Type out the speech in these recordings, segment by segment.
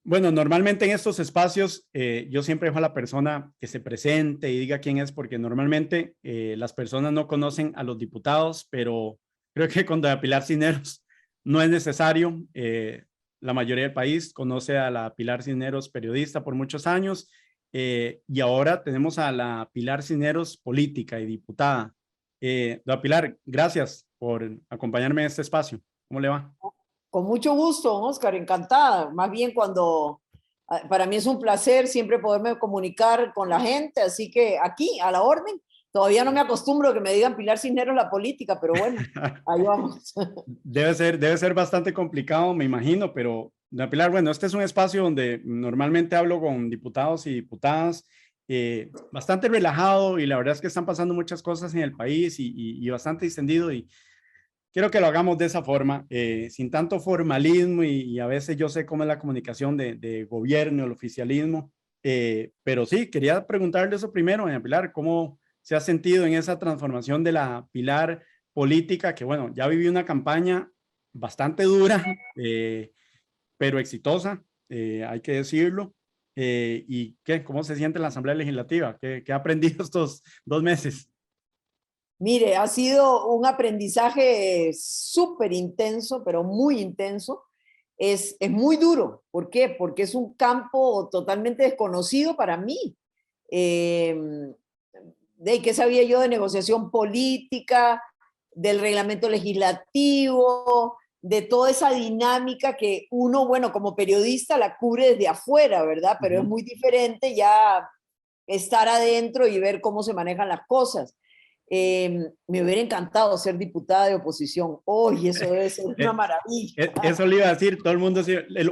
Bueno, normalmente en estos espacios yo siempre dejo a la persona que se presente y diga quién es, porque normalmente las personas no conocen a los diputados, pero creo que con doña Pilar Cisneros no es necesario. La mayoría del país conoce a la Pilar Cisneros, periodista por muchos años, y ahora tenemos a la Pilar Cisneros, política y diputada. Doña Pilar, gracias por acompañarme en este espacio. ¿Cómo le va? Con mucho gusto, Oscar, encantada. Más bien cuando, para mí es un placer siempre poderme comunicar con la gente, así que aquí, a la orden. Todavía no me acostumbro a que me digan Pilar Cisneros la política, pero bueno, ahí vamos. Debe ser bastante complicado, me imagino, pero, doña Pilar, bueno, este es un espacio donde normalmente hablo con diputados y diputadas, bastante relajado y la verdad es que están pasando muchas cosas en el país y bastante distendido y quiero que lo hagamos de esa forma, sin tanto formalismo y a veces yo sé cómo es la comunicación de gobierno, el oficialismo, pero sí, quería preguntarle eso primero, doña Pilar, ¿cómo se ha sentido en esa transformación de la Pilar política? Que bueno, ya viví una campaña bastante dura, pero exitosa, hay que decirlo. ¿Y qué? ¿Cómo se siente en la Asamblea Legislativa? ¿Qué ha aprendido estos 2 meses? Mire, ha sido un aprendizaje súper intenso, pero muy intenso. Es muy duro. ¿Por qué? Porque es un campo totalmente desconocido para mí. Eh, ¿De qué sabía yo de negociación política, del reglamento legislativo, de toda esa dinámica que uno, bueno, como periodista la cubre desde afuera, ¿verdad? Uh Pero es -huh. muy diferente ya estar adentro y ver cómo se manejan las cosas. Me hubiera encantado ser diputada de oposición. Hoy eso debe ser una maravilla. Eso le iba a decir, todo el mundo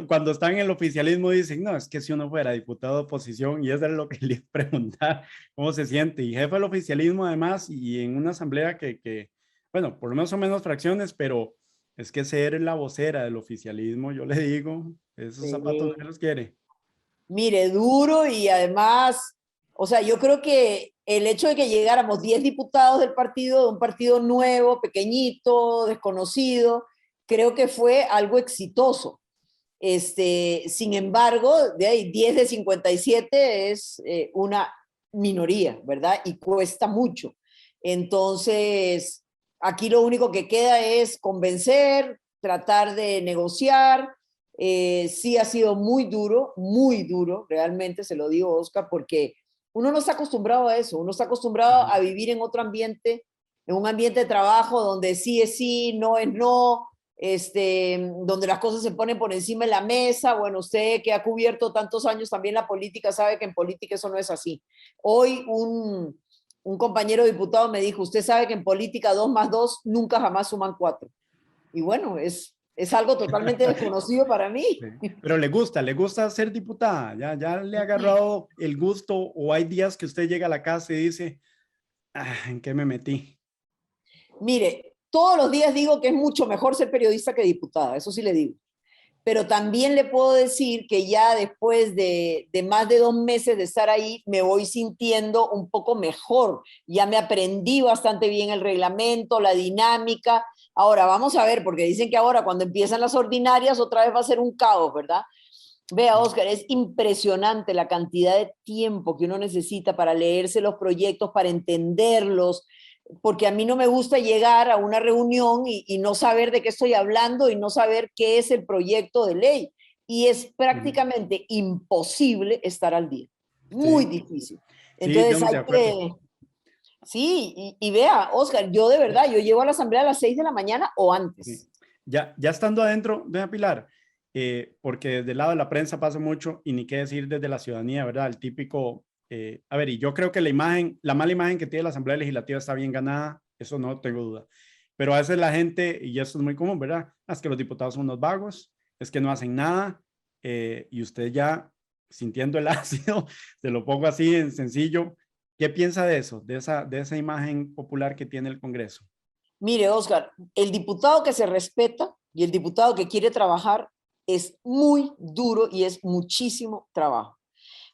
cuando están en el oficialismo dicen, no, es que si uno fuera diputado de oposición, y eso es lo que le iba a preguntar, cómo se siente, y jefe del oficialismo además, y en una asamblea bueno, por lo menos son menos fracciones, pero es que ser la vocera del oficialismo, yo le digo, esos zapatos no los quiere. Mire, duro y además, o sea, yo creo que el hecho de que llegáramos 10 diputados del partido, de un partido nuevo, pequeñito, desconocido, creo que fue algo exitoso. Sin embargo, de ahí 10 de 57 es una minoría, ¿verdad? Y cuesta mucho. Entonces, aquí lo único que queda es convencer, tratar de negociar. Sí ha sido muy duro, realmente se lo digo, Oscar, porque uno no está acostumbrado a eso, uno está Uh acostumbrado -huh. a vivir en otro ambiente, en un ambiente de trabajo donde sí es sí, no es no, donde las cosas se ponen por encima de la mesa. Bueno, usted que ha cubierto tantos años también la política sabe que en política eso no es así. Hoy un compañero diputado me dijo, usted sabe que en política 2 más 2 nunca jamás suman 4. Y bueno, es algo totalmente desconocido para mí. Sí. Pero le gusta ser diputada, ya le ha agarrado el gusto o hay días que usted llega a la casa y dice, ah, ¿en qué me metí? Mire, todos los días digo que es mucho mejor ser periodista que diputada, eso sí le digo. Pero también le puedo decir que ya después de más de 2 meses de estar ahí, me voy sintiendo un poco mejor. Ya me aprendí bastante bien el reglamento, la dinámica. Ahora, vamos a ver, porque dicen que ahora cuando empiezan las ordinarias, otra vez va a ser un caos, ¿verdad? Vea, Oscar, es impresionante la cantidad de tiempo que uno necesita para leerse los proyectos, para entenderlos, porque a mí no me gusta llegar a una reunión y no saber de qué estoy hablando y no saber qué es el proyecto de ley. Y es prácticamente imposible estar al día. Muy Sí, difícil. sí, Entonces estamos hay de acuerdo. que... Sí, y vea, Oscar, yo de verdad, yo llego a la asamblea a las 6 de la mañana o Sí. antes. Ya estando adentro, doña Pilar, porque desde el lado de la prensa pasa mucho y ni qué decir desde la ciudadanía, ¿verdad? El típico, a ver, y yo creo que la mala imagen que tiene la Asamblea Legislativa está bien ganada, eso no tengo duda. Pero a veces la gente, y esto es muy común, ¿verdad? Es que los diputados son unos vagos, es que no hacen nada, y usted ya sintiendo el ácido, se lo pongo así en sencillo, ¿qué piensa de eso, de esa imagen popular que tiene el Congreso? Mire, Oscar, el diputado que se respeta y el diputado que quiere trabajar es muy duro y es muchísimo trabajo.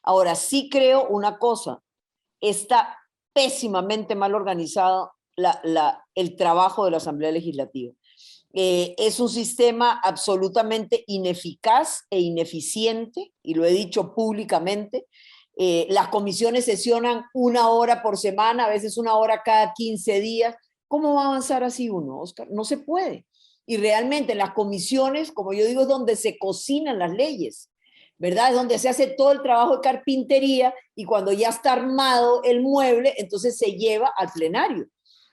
Ahora, sí creo una cosa, está pésimamente mal organizado el trabajo de la Asamblea Legislativa. Es un sistema absolutamente ineficaz e ineficiente, y lo he dicho públicamente. Las comisiones sesionan 1 hora por semana, a veces 1 hora cada 15 días. ¿Cómo va a avanzar así uno, Oscar? No se puede. Y realmente las comisiones, como yo digo, es donde se cocinan las leyes, ¿verdad? Es donde se hace todo el trabajo de carpintería y cuando ya está armado el mueble, entonces se lleva al plenario.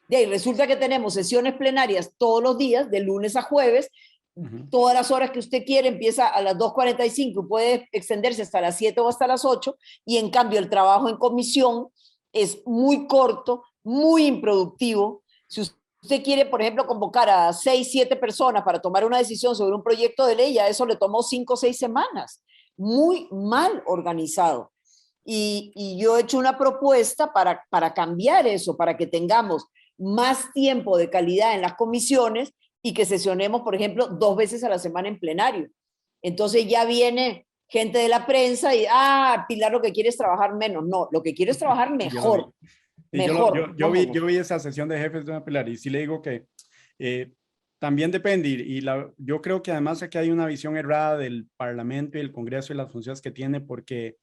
De ahí resulta que tenemos sesiones plenarias todos los días, de lunes a jueves, todas las horas que usted quiere, empieza a las 2:45, puede extenderse hasta las 7 o hasta las 8, y en cambio el trabajo en comisión es muy corto, muy improductivo. Si usted quiere, por ejemplo, convocar a 6, 7 personas para tomar una decisión sobre un proyecto de ley, a eso le tomó 5 o 6 semanas. Muy mal organizado. Y yo he hecho una propuesta para cambiar eso, para que tengamos más tiempo de calidad en las comisiones y que sesionemos, por ejemplo, 2 veces a la semana en plenario. Entonces ya viene gente de la prensa y, Pilar, lo que quiere es trabajar menos. No, lo que quiero es trabajar mejor. Y Mejor. yo vi esa sesión de jefes de una Pilar y sí le digo que eh, también depende yo creo que además aquí hay una visión errada del Parlamento y el Congreso y las funciones que tiene, porque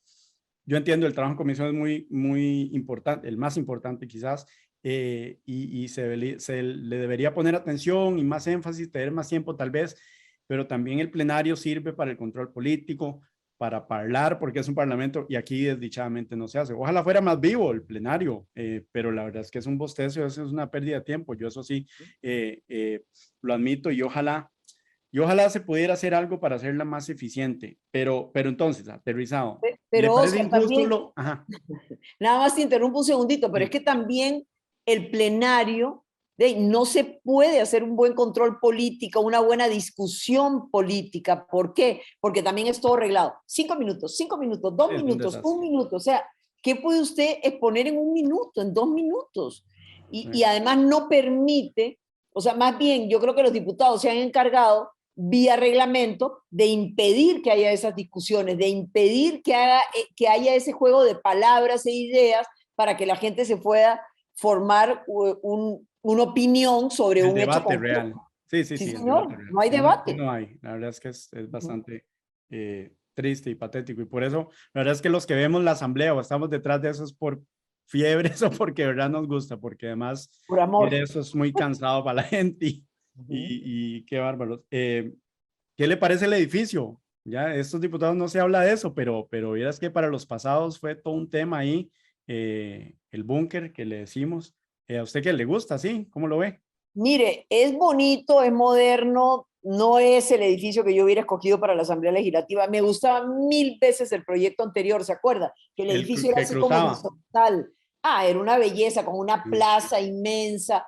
yo entiendo el trabajo en comisión es muy importante, el más importante quizás, y se le debería poner atención y más énfasis, tener más tiempo tal vez, pero también el plenario sirve para el control político, para hablar, porque es un parlamento y aquí desdichadamente no se hace. Ojalá fuera más vivo el plenario, pero la verdad es que es un bostezo, eso es una pérdida de tiempo. Yo eso sí lo admito y ojalá se pudiera hacer algo para hacerla más eficiente, pero entonces, aterrizado, ¿le Pero parece Oscar, injusto también, lo? Ajá. nada más te interrumpo un segundito, pero es Sí. que también el plenario, no se puede hacer un buen control político, una buena discusión política. ¿Por qué? Porque también es todo arreglado. 5 minutos, 5 minutos, dos Es un minutos, un desastre. minuto. O sea, ¿qué puede usted exponer en 1 minuto, en 2 minutos? Sí. Y además no permite, o sea, más bien yo creo que los diputados se han encargado vía reglamento de impedir que haya esas discusiones, de impedir que haya ese juego de palabras e ideas para que la gente se pueda formar una opinión sobre El un hecho debate concreto. real. Sí, sí, Sí, sí, el debate señor, real. no hay Y no, y debate. no hay. La verdad es que es bastante triste y patético. Y por eso, la verdad es que los que vemos la asamblea o estamos detrás de eso es por fiebres o porque de verdad nos gusta, porque además Por ver amor. eso es muy cansado para la gente y qué bárbaro. ¿Qué le parece el edificio? Ya, estos diputados no se habla de eso, pero vieras que para los pasados fue todo un tema ahí, el búnker que le decimos. ¿A usted qué le gusta? ¿Sí? ¿Cómo lo ve? Mire, es bonito, es moderno, no es el edificio que yo hubiera escogido para la Asamblea Legislativa. Me gustaba 1000 veces el proyecto anterior, ¿se acuerda? Que el edificio era Que así como cruzaba. horizontal. Era una belleza, con una Mm. plaza inmensa,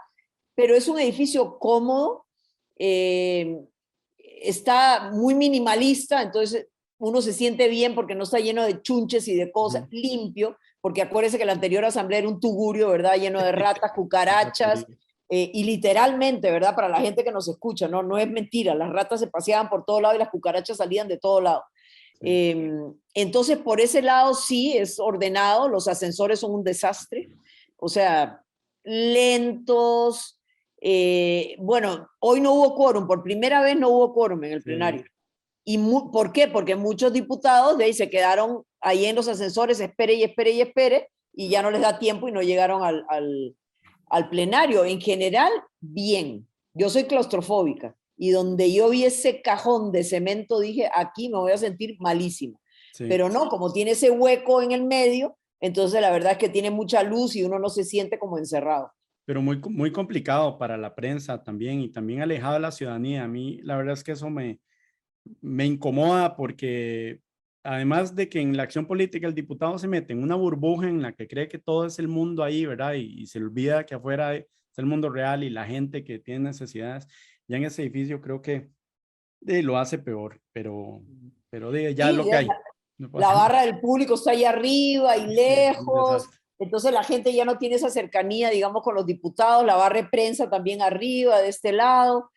pero es un edificio cómodo, eh, está muy minimalista, entonces uno se siente bien porque no está lleno de chunches y de cosas, Ujú. limpio, porque acuérdese que la anterior asamblea era un tugurio, ¿verdad? Lleno de ratas, Qué cucarachas, porquería. y literalmente, ¿verdad? Para la gente que nos escucha, ¿no? No es mentira, las ratas se paseaban por todo lado y las cucarachas salían de todo lado. Sí. Entonces, por ese lado sí es ordenado, los ascensores son un desastre, o sea, lentos. Bueno, hoy no hubo quórum, por primera vez no hubo quórum en el Sí. plenario. ¿Y por qué? Porque muchos diputados de ahí se quedaron ahí en los ascensores, espere y espere y espere, y ya no les da tiempo y no llegaron al plenario. En general, bien. Yo soy claustrofóbica y donde yo vi ese cajón de cemento dije, aquí me voy a sentir malísimo. Sí. Pero no, como tiene ese hueco en el medio, entonces la verdad es que tiene mucha luz y uno no se siente como encerrado. Pero muy complicado para la prensa también y también alejado de la ciudadanía. A mí la verdad es que eso me incomoda porque además de que en la acción política el diputado se mete en una burbuja en la que cree que todo es el mundo ahí, ¿verdad? Y se olvida que afuera es el mundo real y la gente que tiene necesidades. Ya en ese edificio creo que lo hace peor, pero ya es Sí, lo que hay. No puedo la hacer barra del público está ahí arriba y un lejos, desastre. entonces la gente ya no tiene esa cercanía, digamos, con los diputados, la barra de prensa también arriba, de este lado.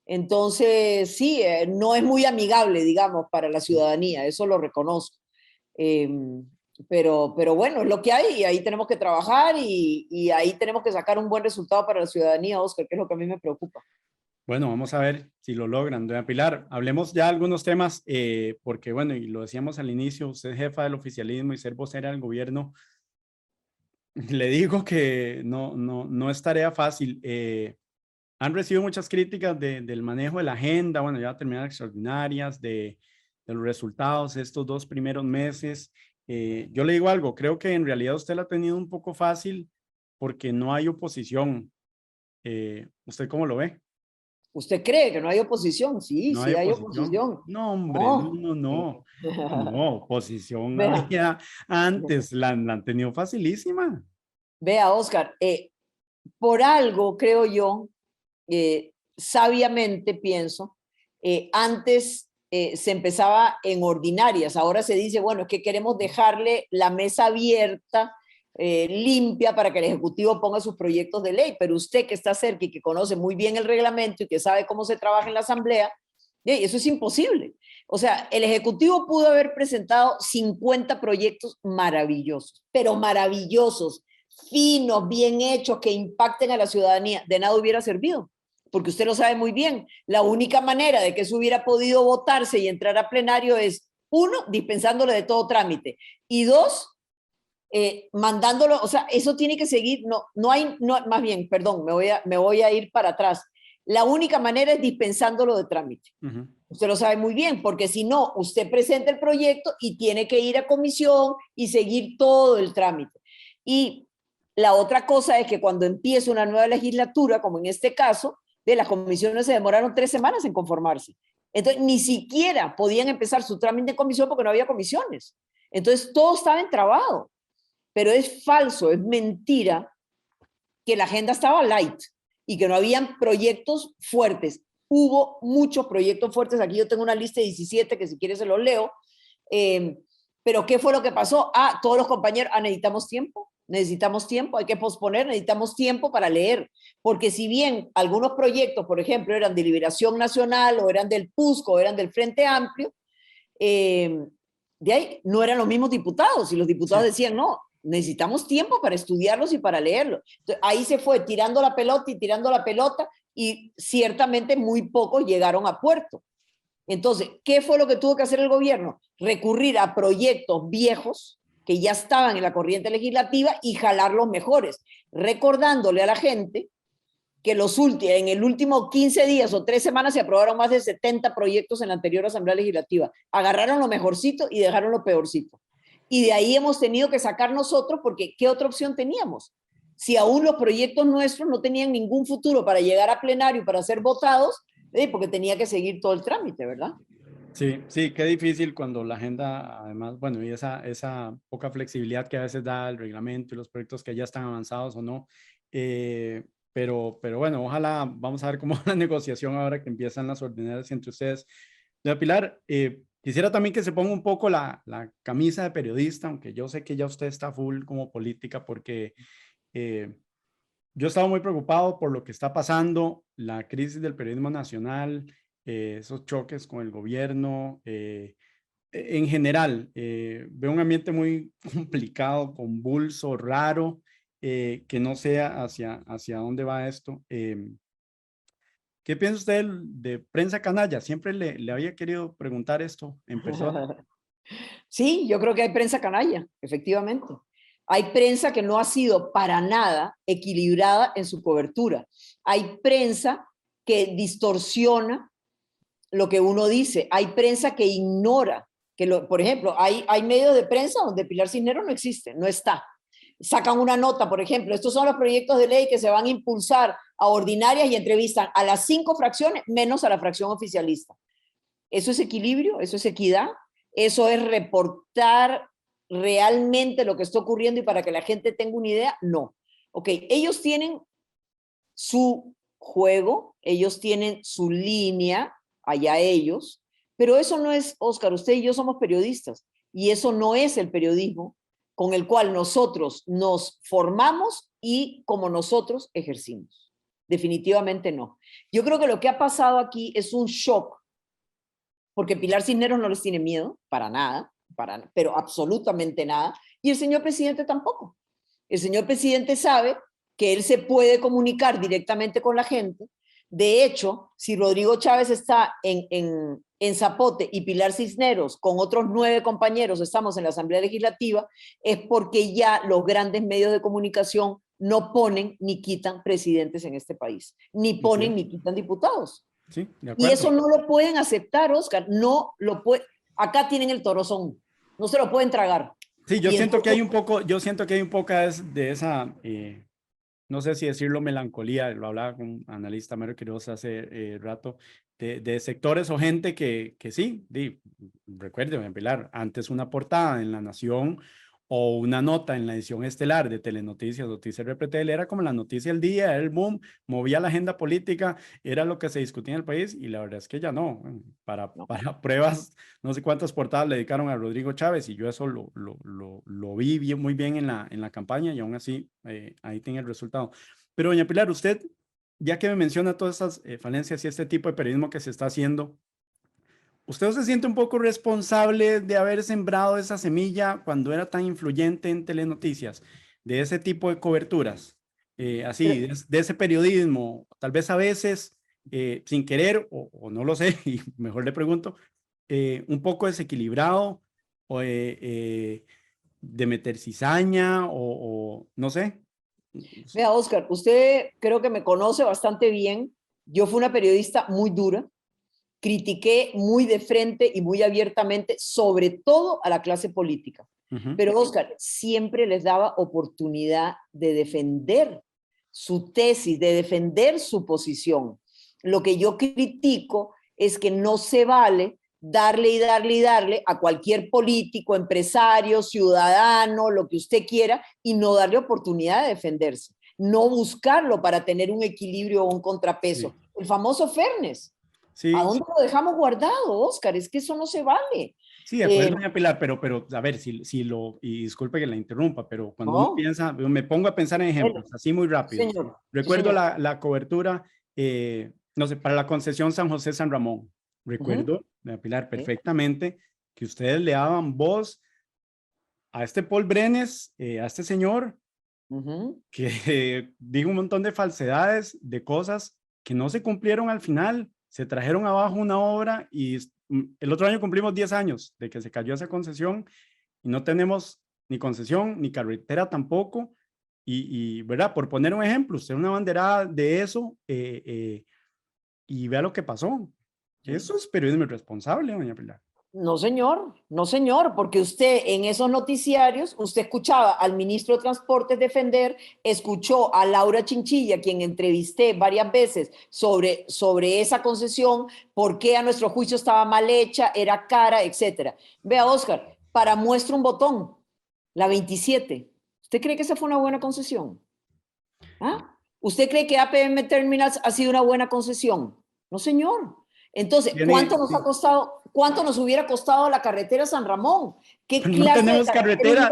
Entonces, sí, no es muy amigable, digamos, para la ciudadanía, eso lo reconozco. Eh, pero bueno, es lo que hay y ahí tenemos que trabajar y ahí tenemos que sacar un buen resultado para la ciudadanía, Oscar, que es lo que a mí me preocupa. Bueno, vamos a ver si lo logran. Doña Pilar, hablemos ya de algunos temas, porque bueno, y lo decíamos al inicio, usted es jefa del oficialismo y ser vocera del gobierno, le digo que no es tarea fácil. Han recibido muchas críticas del manejo de la agenda, bueno, ya terminaron extraordinarias, de los resultados estos 2 primeros meses. Yo le digo algo, creo que en realidad usted la ha tenido un poco fácil porque no hay oposición. ¿Usted cómo lo ve? ¿Usted cree que no hay oposición? Sí, No hay sí hay oposición. oposición. No, hombre, no, No. no, no. No, oposición Vea, había antes, la han tenido facilísima. vea, Oscar, por algo creo yo, sabiamente pienso, antes se empezaba en ordinarias, ahora se dice, bueno, es que queremos dejarle la mesa abierta, limpia para que el Ejecutivo ponga sus proyectos de ley, pero usted que está cerca y que conoce muy bien el reglamento y que sabe cómo se trabaja en la Asamblea, eso es imposible. O sea, el Ejecutivo pudo haber presentado 50 proyectos maravillosos, pero maravillosos, finos, bien hechos, que impacten a la ciudadanía. De nada hubiera servido, porque usted lo sabe muy bien. La única manera de que eso hubiera podido votarse y entrar a plenario es, uno, dispensándole de todo trámite, y dos, mandándolo, o sea, eso tiene que seguir, no hay, no, más bien, perdón, me voy a ir para atrás. La única manera es dispensándolo de trámite. Ujú. Usted lo sabe muy bien, porque si no, usted presenta el proyecto y tiene que ir a comisión y seguir todo el trámite. Y la otra cosa es que cuando empieza una nueva legislatura, como en este caso, de las comisiones se demoraron 3 semanas en conformarse. Entonces, ni siquiera podían empezar su trámite de comisión porque no había comisiones. Entonces, todo estaba entrabado. Pero es falso, es mentira que la agenda estaba light y que no habían proyectos fuertes. Hubo muchos proyectos fuertes. Aquí yo tengo una lista de 17 que si quieres se los leo. Pero ¿qué fue lo que pasó? Todos los compañeros, necesitamos tiempo, hay que posponer, necesitamos tiempo para leer. Porque si bien algunos proyectos, por ejemplo, eran de Liberación Nacional o eran del PUSCO o eran del Frente Amplio, de ahí no eran los mismos diputados y los diputados Sí. decían, no, necesitamos tiempo para estudiarlos y para leerlos. Entonces, ahí se fue tirando la pelota y tirando la pelota y ciertamente muy pocos llegaron a puerto. Entonces, ¿qué fue lo que tuvo que hacer el gobierno? Recurrir a proyectos viejos que ya estaban en la corriente legislativa y jalar los mejores, recordándole a la gente que en el último 15 días o 3 semanas se aprobaron más de 70 proyectos en la anterior Asamblea Legislativa. Agarraron lo mejorcito y dejaron lo peorcito. Y de ahí hemos tenido que sacar nosotros, porque ¿qué otra opción teníamos? Si aún los proyectos nuestros no tenían ningún futuro para llegar a plenario, para ser votados, porque tenía que seguir todo el trámite, ¿verdad? Sí, sí, qué difícil cuando la agenda, además, bueno, y esa poca flexibilidad que a veces da el reglamento y los proyectos que ya están avanzados o no. Pero bueno, ojalá, vamos a ver cómo va la negociación ahora que empiezan las ordinarias entre ustedes. Doña Pilar, quisiera también que se ponga un poco la camisa de periodista, aunque yo sé que ya usted está full como política, porque yo he estado muy preocupado por lo que está pasando, la crisis del periodismo nacional, esos choques con el gobierno. En general, veo un ambiente muy complicado, convulso, raro, que no sé hacia dónde va esto. ¿Qué piensa usted de prensa canalla? Siempre le había querido preguntar esto en persona. Sí, yo creo que hay prensa canalla, efectivamente. Hay prensa que no ha sido para nada equilibrada en su cobertura. Hay prensa que distorsiona lo que uno dice. Hay prensa que ignora. Por ejemplo, hay medios de prensa donde Pilar Cisneros no existe, no está. Sacan una nota, por ejemplo, estos son los proyectos de ley que se van a impulsar a ordinarias y entrevistan a las 5 fracciones menos a la fracción oficialista. ¿Eso es equilibrio? ¿Eso es equidad? ¿Eso es reportar realmente lo que está ocurriendo y para que la gente tenga una idea? No. Ok, ellos tienen su juego, ellos tienen su línea, allá ellos, pero eso no es, Oscar, usted y yo somos periodistas y eso no es el periodismo con el cual nosotros nos formamos y como nosotros ejercimos. Definitivamente no. Yo creo que lo que ha pasado aquí es un shock, porque Pilar Cisneros no les tiene miedo, para nada, pero absolutamente nada, y el señor presidente tampoco. El señor presidente sabe que él se puede comunicar directamente con la gente, De hecho, si Rodrigo Chávez está en Zapote y Pilar Cisneros con otros 9 compañeros estamos en la Asamblea Legislativa, es porque ya los grandes medios de comunicación no ponen ni quitan presidentes en este país, ni ponen ni quitan diputados. Sí, de y acuerdo. eso no lo pueden aceptar, Oscar, no lo puede. Acá tienen el torozón, no se lo pueden tragar. Sí, yo siento que hay un poco, de esa, no sé si decirlo melancolía, lo hablaba con un analista, Mario Quiroz, hace rato, de sectores o gente que sí, recuerden, Pilar, antes una portada en La Nación o una nota en la edición estelar de Telenoticias, Noticias RPTL, era como la noticia del día, era el boom, movía la agenda política, era lo que se discutía en el país, y la verdad es que ya no. Para pruebas, no sé cuántas portadas le dedicaron a Rodrigo Chávez, y yo eso lo vi bien, muy bien en la campaña, y aún así ahí tiene el resultado. Pero doña Pilar, usted, ya que me menciona todas estas falencias y este tipo de periodismo que se está haciendo, ¿usted se siente un poco responsable de haber sembrado esa semilla cuando era tan influyente en Telenoticias, de ese tipo de coberturas, así, de ese periodismo, tal vez a veces sin querer, o no lo sé, y mejor le pregunto, un poco desequilibrado, o de meter cizaña, o no sé? Vea, Oscar, usted creo que me conoce bastante bien. Yo fui una periodista muy dura, critiqué muy de frente y muy abiertamente, sobre todo a la clase política. Pero Oscar, siempre les daba oportunidad de defender su tesis, de defender su posición. Lo que yo critico es que no se vale darle y darle y darle a cualquier político, empresario, ciudadano, lo que usted quiera, y no darle oportunidad de defenderse. No buscarlo para tener un equilibrio o un contrapeso. Sí. El famoso fairness. Sí. ¿A dónde lo dejamos guardado, Oscar? Es que eso no se vale. Sí, de acuerdo, doña Pilar, pero a ver, y disculpe que la interrumpa, pero cuando uno piensa, me pongo a pensar en ejemplos, así muy rápido. Señor. Recuerdo Sí, señor. la cobertura, no sé, para la concesión San José-San Ramón. Recuerdo, doña Pilar, perfectamente, que ustedes le daban voz a este Paul Brenes, a este señor, que dijo un montón de falsedades, de cosas que no se cumplieron al final. Se trajeron abajo una obra, y el otro año cumplimos 10 años de que se cayó esa concesión, y no tenemos ni concesión ni carretera tampoco. ¿Verdad? Por poner un ejemplo, usted una banderada de eso, y vea lo que pasó. Eso es periodismo irresponsable, doña Pilar. No, señor, no, señor, porque usted en esos noticiarios, usted escuchaba al ministro de Transportes defender, escuchó a Laura Chinchilla, quien entrevisté varias veces sobre esa concesión, por qué a nuestro juicio estaba mal hecha, era cara, etcétera. Vea, Oscar, para muestra un botón, la 27. ¿Usted cree que esa fue una buena concesión? ¿Ah? ¿Usted cree que APM Terminals ha sido una buena concesión? No, señor. Entonces, ¿cuánto nos ha costado? ¿Cuánto nos hubiera costado la carretera San Ramón? ¿Qué clase no tenemos de carretera,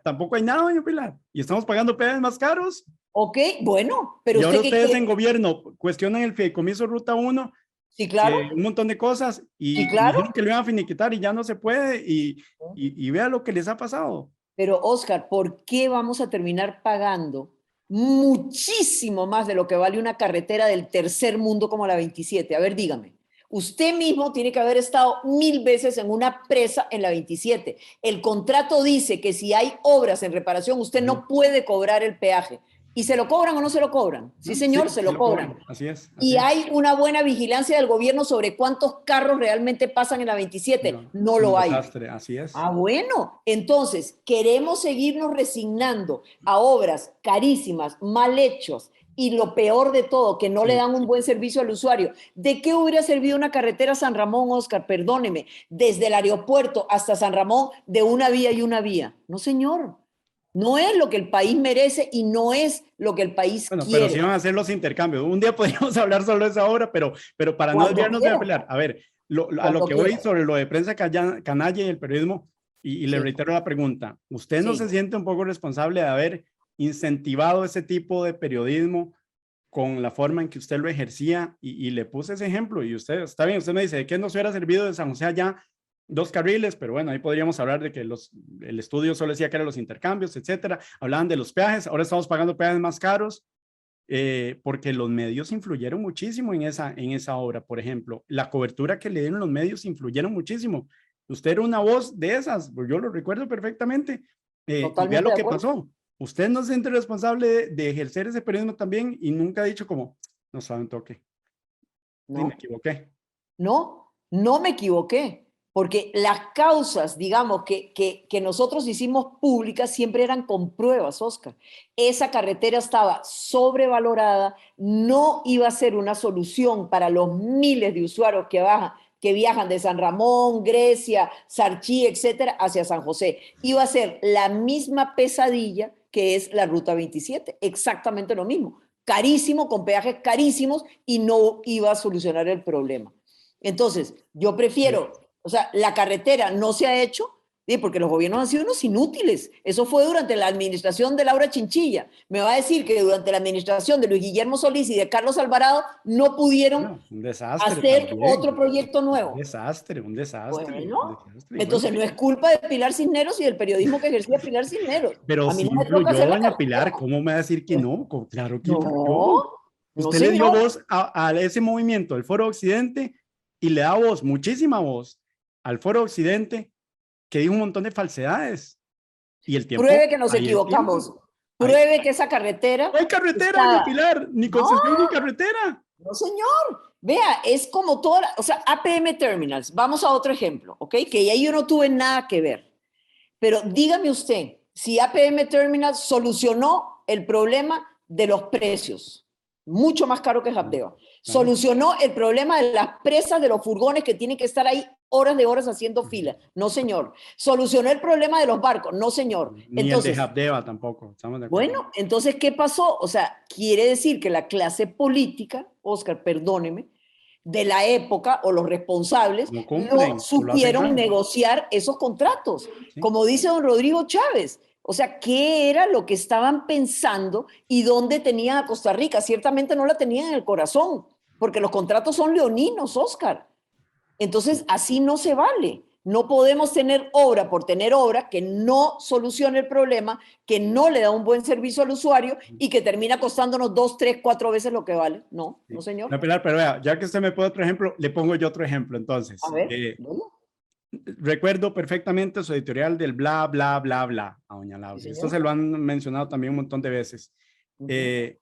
tampoco hay nada, doña Pilar, y estamos pagando peajes más caros. Ok, bueno, pero y ahora ustedes en gobierno cuestionan el fideicomiso Ruta 1, sí, claro, un montón de cosas, y sí, claro, dijeron que lo iban a finiquitar y ya no se puede, y vea lo que les ha pasado. Pero Oscar, ¿por qué vamos a terminar pagando muchísimo más de lo que vale una carretera del tercer mundo como la 27? A ver, dígame. Usted mismo tiene que haber estado 1000 veces en una presa en la 27. El contrato dice que si hay obras en reparación, usted no puede cobrar el peaje. ¿Y se lo cobran o no se lo cobran? Sí, señor, sí, se lo cobran. Así es. Y hay una buena vigilancia del gobierno sobre cuántos carros realmente pasan en la 27. No lo hay. Desastre, así es. Ah, bueno. Entonces, queremos seguirnos resignando a obras carísimas, mal hechas, y lo peor de todo, que no le dan un buen servicio al usuario. ¿De qué hubiera servido una carretera San Ramón, Oscar? Perdóneme, desde el aeropuerto hasta San Ramón, de una vía y una vía. No, señor. No es lo que el país merece y no es lo que el país quiere. Pero si van a hacer los intercambios. Un día podríamos hablar solo de esa obra, pero para no desviarnos de pelear. A ver, a lo que voy sobre lo de prensa canalla y el periodismo, y le reitero la pregunta. ¿Usted no se siente un poco responsable de haber incentivado ese tipo de periodismo con la forma en que usted lo ejercía? Y le puse ese ejemplo, y usted, está bien, usted me dice, ¿de qué nos hubiera servido de San José allá 2 carriles? Pero bueno, ahí podríamos hablar de que el estudio solo decía que eran los intercambios, etcétera. Hablaban de los peajes, ahora estamos pagando peajes más caros. porque los medios influyeron muchísimo en esa obra. Por ejemplo, la cobertura que le dieron los medios influyeron muchísimo. Usted era una voz de esas, pues yo lo recuerdo perfectamente, y vea Totalmente lo de que acuerdo. pasó. Usted no se siente responsable de ejercer ese periodismo también y nunca ha dicho como, no saben toque, sí, me No, equivoqué. no me equivoqué, porque las causas, digamos, que nosotros hicimos públicas siempre eran con pruebas, Oscar. Esa carretera estaba sobrevalorada, no iba a ser una solución para los miles de usuarios que viajan de San Ramón, Grecia, Sarchí, etcétera, hacia San José. Iba a ser la misma pesadilla que es la Ruta 27, exactamente lo mismo. Carísimo, con peajes carísimos y no iba a solucionar el problema. Entonces, yo prefiero, o sea, la carretera no se ha hecho, ¿sí? Porque los gobiernos han sido unos inútiles. Eso fue durante la administración de Laura Chinchilla. Me va a decir que durante la administración de Luis Guillermo Solís y de Carlos Alvarado no pudieron Bueno, un desastre hacer otro también. proyecto Un nuevo. desastre, un desastre, Bueno, un desastre. Y bueno, entonces no es culpa de Pilar Cisneros y del periodismo que ejercía Pilar Cisneros. pero A mí sí no me toca influyó, hacer la doña Pilar, carretera. ¿cómo me va a decir que no? Claro que influyó. No, no, Usted le dio señor. voz a ese movimiento, el Foro Occidente, y le da voz, muchísima voz, al Foro Occidente, que dijo un montón de falsedades. Y el tiempo, Pruebe que nos hay el tiempo. equivocamos. Hay, Pruebe que esa carretera no hay carretera, doña está... Pilar, ni No, concesión ni carretera. no, señor. Vea, es como toda, o sea, APM Terminals. Vamos a otro ejemplo, ¿ok? Que ahí yo no tuve nada que ver. Pero dígame usted, si APM Terminals solucionó el problema de los precios, mucho más caro que Habdeba. Claro. Solucionó el problema de las presas de los furgones que tienen que estar ahí horas de horas haciendo fila. No, señor. Solucionó el problema de los barcos. No, señor. Ni el de Entonces, Habdeba tampoco, estamos de acuerdo. bueno, entonces, ¿qué pasó? O sea, quiere decir que la clase política, Oscar, perdóneme, de la época o los responsables No no cumplen o lo hacen supieron mal. negociar esos contratos. ¿Sí? Como dice don Rodrigo Chávez, o sea, ¿qué era lo que estaban pensando y dónde tenían a Costa Rica? Ciertamente no la tenían en el corazón, porque los contratos son leoninos, Oscar. Entonces, así no se vale. No podemos tener obra por tener obra que no solucione el problema, que no le da un buen servicio al usuario y que termina costándonos 2, 3, 4 veces lo que vale. No, no, Sí. señor. No, Pilar, pero vea, ya que usted me pone otro ejemplo, le pongo yo otro ejemplo A entonces. ver, bueno, Recuerdo perfectamente su editorial del bla, bla, bla, bla a doña sí, Laura. Esto señor. se lo han mencionado también un montón de veces. Ujú. Eh,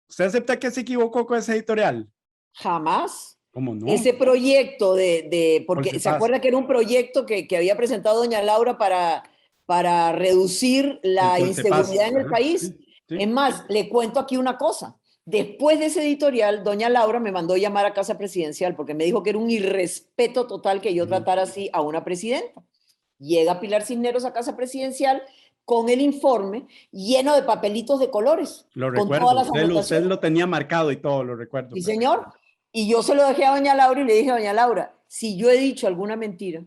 ¿Usted acepta que se equivocó con ese editorial? Jamás. ¿Cómo no? Ese proyecto Por porque si se pasa. acuerda que era un proyecto que había presentado doña Laura para reducir El la Colcepaz. inseguridad en el Ajá, país. sí, Es sí. más, le cuento aquí una cosa. Después de ese editorial, doña Laura me mandó llamar a Casa Presidencial porque me dijo que era un irrespeto total que yo Ujú. tratara así a una presidenta. Llega Pilar Cisneros a Casa Presidencial con el informe lleno de papelitos de colores, Lo con todas recuerdo. las Usted anotaciones. lo tenía marcado y todo, lo recuerdo Sí, señor. perfectamente. Y yo se lo dejé a doña Laura y le dije a doña Laura, si yo he dicho alguna mentira,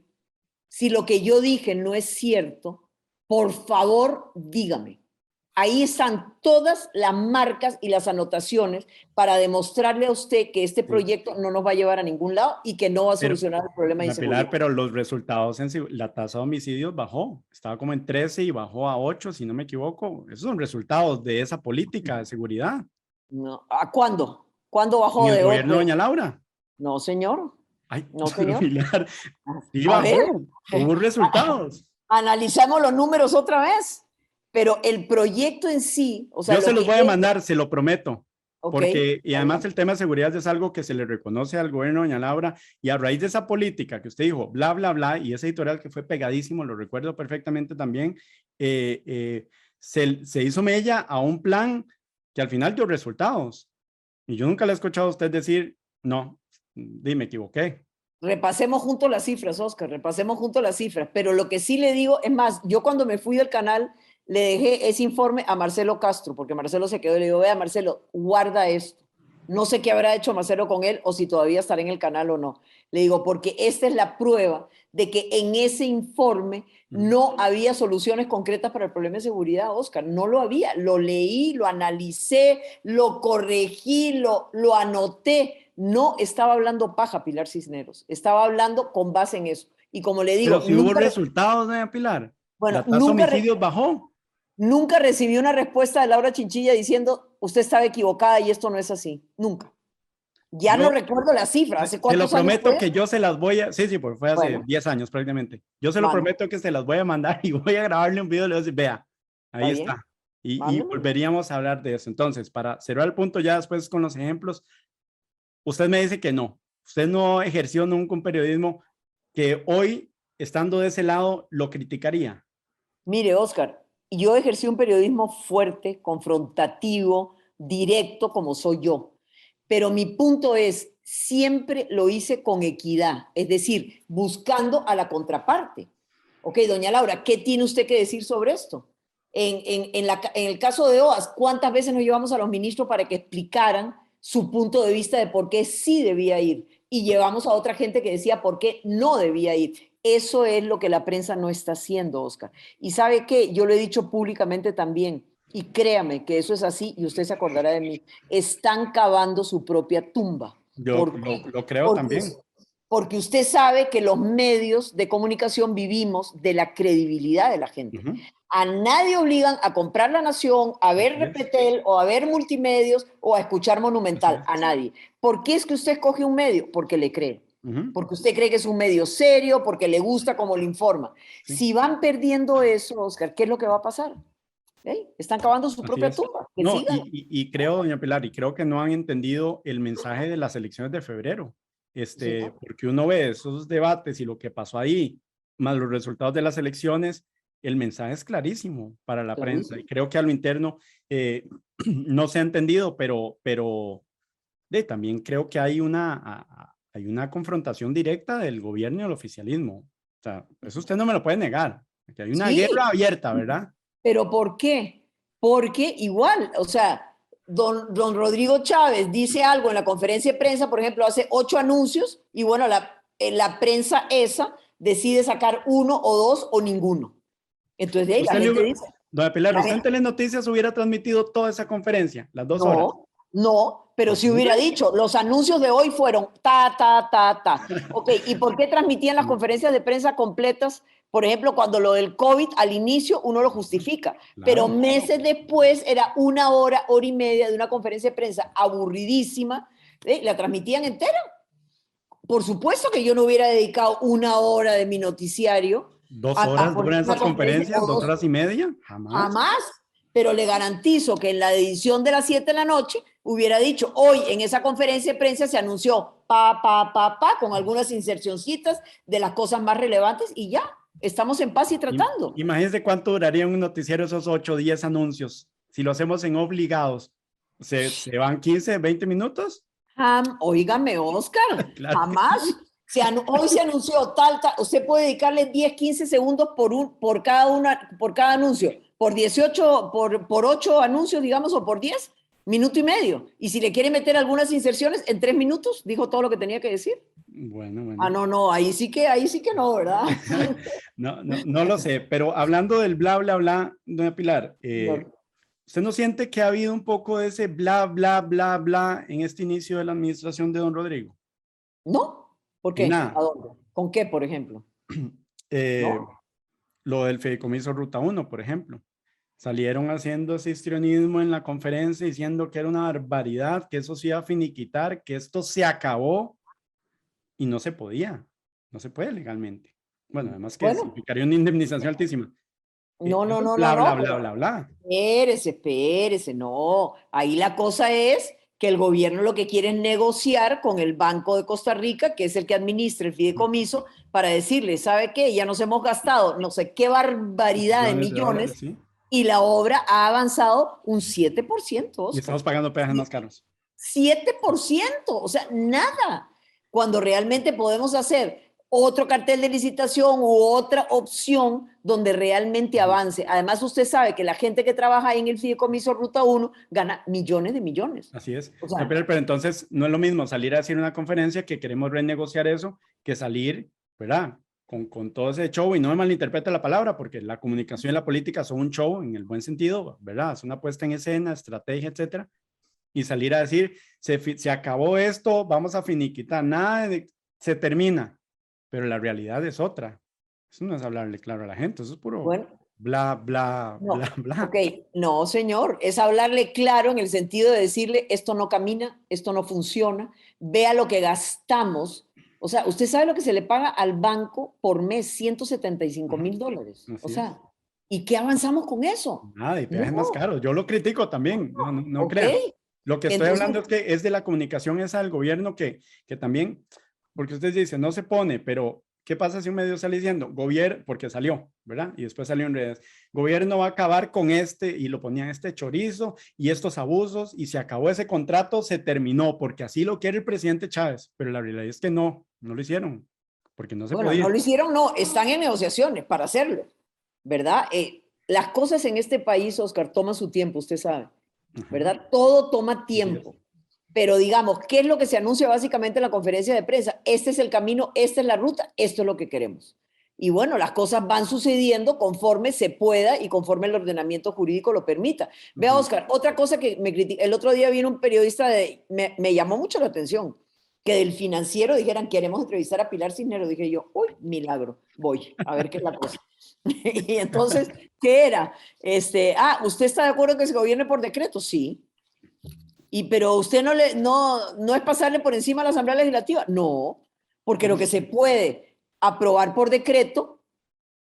si lo que yo dije no es cierto, por favor, dígame. Ahí están todas las marcas y las anotaciones para demostrarle a usted que este Sí. proyecto no nos va a llevar a ningún lado y que no va a Pero, solucionar el problema de doña Pilar, inseguridad. pero los resultados la tasa de homicidios bajó. Estaba como en 13 y bajó a 8, si no me equivoco. Esos son resultados de esa política de seguridad. No. ¿A cuándo? ¿Cuándo En bajó el de gobierno de otro? doña Laura. No, señor. Ay, No, doña señor. Pilar, sí A ver, bajó. Hubo resultados. analizamos los números otra vez. Pero el proyecto en sí, o sea, Yo se lo los que voy a es, mandar, se lo prometo. ok, Porque, y está además bien. el tema de seguridad es algo que se le reconoce al gobierno de doña Laura, y a raíz de esa política que usted dijo, bla, bla, bla, y ese editorial que fue pegadísimo, lo recuerdo perfectamente también, se hizo mella a un plan que al final dio resultados. Y yo nunca le he escuchado a usted decir, no, me equivoqué. Repasemos juntos las cifras, Oscar, repasemos juntos las cifras. Pero lo que sí le digo, es más, yo cuando me fui del canal, le dejé ese informe a Marcelo Castro, porque Marcelo se quedó y le digo, vea, Marcelo, guarda esto. No sé qué habrá hecho Marcelo con él o si todavía estará en el canal o no. Le digo, porque esta es la prueba de que en ese informe no había soluciones concretas para el problema de seguridad, Oscar. No lo había. Lo leí, lo analicé, lo corregí, lo anoté. No estaba hablando paja Pilar Cisneros. Estaba hablando con base en eso. Y como le Pero digo, si hubo resultados, doña Pilar, bueno, la tasa de homicidios bajó. nunca recibí una respuesta de Laura Chinchilla diciendo usted estaba equivocada y esto no es así. Nunca. Ya no recuerdo la cifra. ¿Hace te lo cuántos años prometo fue? que yo se las voy a... Sí, sí, porque fue hace Bueno, 10 años prácticamente. Yo se lo mano, prometo que se las voy a mandar y voy a grabarle un video y le voy a decir, vea, ¿está ahí bien? está. Y Mándemelo. volveríamos a hablar de eso. Entonces, para cerrar el punto ya después con los ejemplos, usted me dice que no. Usted no ejerció nunca un periodismo que hoy, estando de ese lado, lo criticaría. Mire, Oscar, yo ejercí un periodismo fuerte, confrontativo, directo, como soy yo. Pero mi punto es, siempre lo hice con equidad, es decir, buscando a la contraparte. Ok, doña Laura, ¿qué tiene usted que decir sobre esto? En el caso de OAS, ¿cuántas veces nos llevamos a los ministros para que explicaran su punto de vista de por qué sí debía ir? Y llevamos a otra gente que decía por qué no debía ir. Eso es lo que la prensa no está haciendo, Oscar. Y sabe qué, yo lo he dicho públicamente también, y créame que eso es así, y usted se acordará de mí, están cavando su propia tumba. Yo ¿Por qué? lo creo Porque, también. porque usted sabe que los medios de comunicación vivimos de la credibilidad de la gente. Ujú. A nadie obligan a comprar La Nación, a ver Así es. Repetel o a ver Multimedios o a escuchar Así Monumental. es. A nadie. ¿Por qué es que usted escoge un medio? Porque le cree. Ujú. Porque usted cree que es un medio serio, porque le gusta cómo lo informa. Sí. Si van perdiendo eso, Oscar, ¿qué es lo que va a pasar? ¿Eh? Están cavando su Así propia es. tumba. Que No, sigan. y creo, doña Pilar, y creo que no han entendido el mensaje de las elecciones de febrero. Sí, ¿no? Porque uno ve esos debates y lo que pasó ahí, más los resultados de las elecciones, el mensaje es clarísimo para la prensa. Y Clarísimo. creo que a lo interno no se ha entendido, pero también creo que hay una confrontación directa del gobierno y el oficialismo. O sea, eso usted no me lo puede negar. Que hay una guerra Sí, abierta, ¿verdad? pero ¿por qué? Porque igual, o sea, don Rodrigo Chávez dice algo en la conferencia de prensa, por ejemplo, hace 8 anuncios y bueno, la prensa esa decide sacar uno o dos o ninguno. Entonces de ahí la Usted le gente hubiera- dice, Doña Pilar, la usted en gente, Telenoticias hubiera transmitido toda esa conferencia, las 2 horas. no, no, pero Pues si hubiera nunca. dicho, los anuncios de hoy fueron ta, ta, ta, ta. Ok, ¿y por qué transmitían las conferencias de prensa completas? Por ejemplo, cuando lo del COVID al inicio uno lo justifica, pero Claro. meses después era 1 hora, hora y media de una conferencia de prensa aburridísima, ¿eh? La transmitían entera. Por supuesto que yo no hubiera dedicado 1 hora de mi noticiario ¿Dos a horas poner duran una esas conferencia conferencias? o ¿Dos dos. horas y media? Jamás. Jamás, pero le garantizo que en la edición de las 7 de la noche hubiera dicho, hoy en esa conferencia de prensa se anunció con algunas insercioncitas de las cosas más relevantes y ya, estamos en paz y tratando. Imagínense cuánto duraría un noticiero esos 8 o 10 anuncios. Si lo hacemos en obligados, ¿se van 15, 20 minutos? Óigame, Oscar, Claro que jamás. sí. Hoy se anunció tal, usted puede dedicarle 10, 15 segundos por cada anuncio, por 18, por 8 anuncios, digamos, o por 10, minuto y medio. Y si le quiere meter algunas inserciones, en 3 minutos, dijo todo lo que tenía que decir. Bueno, Ah, bueno. no, no, ahí sí que no, ¿verdad? No, no, no lo sé, pero hablando del bla, bla, bla, doña Pilar, ¿usted no siente que ha habido un poco de ese bla, bla, bla, bla en este inicio de la administración de don Rodrigo? ¿No? ¿Por qué? ¿A Nada. dónde? ¿Con qué, por ejemplo? Eh, ¿No? lo del fideicomiso Ruta 1, por ejemplo. Salieron haciendo ese histrionismo en la conferencia diciendo que era una barbaridad, que eso se iba a finiquitar, que esto se acabó y no se podía. No se puede legalmente. Bueno, además que Bueno, significaría una indemnización altísima. no, no, Eso es no, no, bla, bla, no, bla, pero bla, bla. espérese, no. Ahí la cosa es que el gobierno lo que quiere es negociar con el Banco de Costa Rica, que es el que administra el fideicomiso, para decirle, ¿sabe qué? Ya nos hemos gastado no sé qué barbaridad de Millones de dólares, millones sí. y la obra ha avanzado un 7%, Y Oscar. estamos pagando peajes más caros. 7%, o sea, nada. Cuando realmente podemos hacer otro cartel de licitación u otra opción donde realmente avance. Además, usted sabe que la gente que trabaja ahí en el fideicomiso Ruta 1 gana millones de millones. Así es. O No, sea, pero entonces no es lo mismo salir a decir en una conferencia que queremos renegociar eso que salir, ¿verdad? Con todo ese show, y no me malinterprete la palabra, porque la comunicación y la política son un show en el buen sentido, ¿verdad? Es una puesta en escena, estrategia, etcétera. Y salir a decir, se acabó esto, vamos a finiquitar, se termina. Pero la realidad es otra. Eso no es hablarle claro a la gente, eso es puro bueno, bla, bla, No, bla, bla. ok, no, señor, es hablarle claro en el sentido de decirle, esto no camina, esto no funciona, vea lo que gastamos. O sea, usted sabe lo que se le paga al banco por mes, Ajá, $175,000. O así es. sea, ¿y qué avanzamos con eso? Nada, y No, peajes más caros. Yo lo critico también, no ok. crea. Lo que estoy Entonces, hablando es que es de la comunicación esa del gobierno que también, porque usted dice, no se pone, pero ¿qué pasa si un medio sale diciendo, gobierno, porque salió, ¿verdad? Y después salió en redes, gobierno va a acabar con este, y lo ponían este chorizo y estos abusos, y se acabó ese contrato, se terminó, porque así lo quiere el presidente Chávez, pero la realidad es que no lo hicieron, porque no se bueno, podía. no lo hicieron, no, están en negociaciones para hacerlo, ¿verdad? Las cosas en este país, Oscar, toman su tiempo, usted sabe, Ajá, ¿verdad? Todo toma así es. tiempo. Pero digamos, ¿qué es lo que se anuncia básicamente en la conferencia de prensa? Este es el camino, esta es la ruta, esto es lo que queremos. Y bueno, las cosas van sucediendo conforme se pueda y conforme el ordenamiento jurídico lo permita. Vea, Ujú. Oscar, otra cosa que me critica, el otro día vino un periodista me llamó mucho la atención, que del Financiero dijeran, queremos entrevistar a Pilar Cisneros. Dije yo, uy, milagro, voy a ver qué es la cosa. Y entonces, ¿qué era? ¿Usted está de acuerdo que se gobierne por decreto? Sí. Pero usted no es pasarle por encima a la Asamblea Legislativa. No, porque lo que se puede aprobar por decreto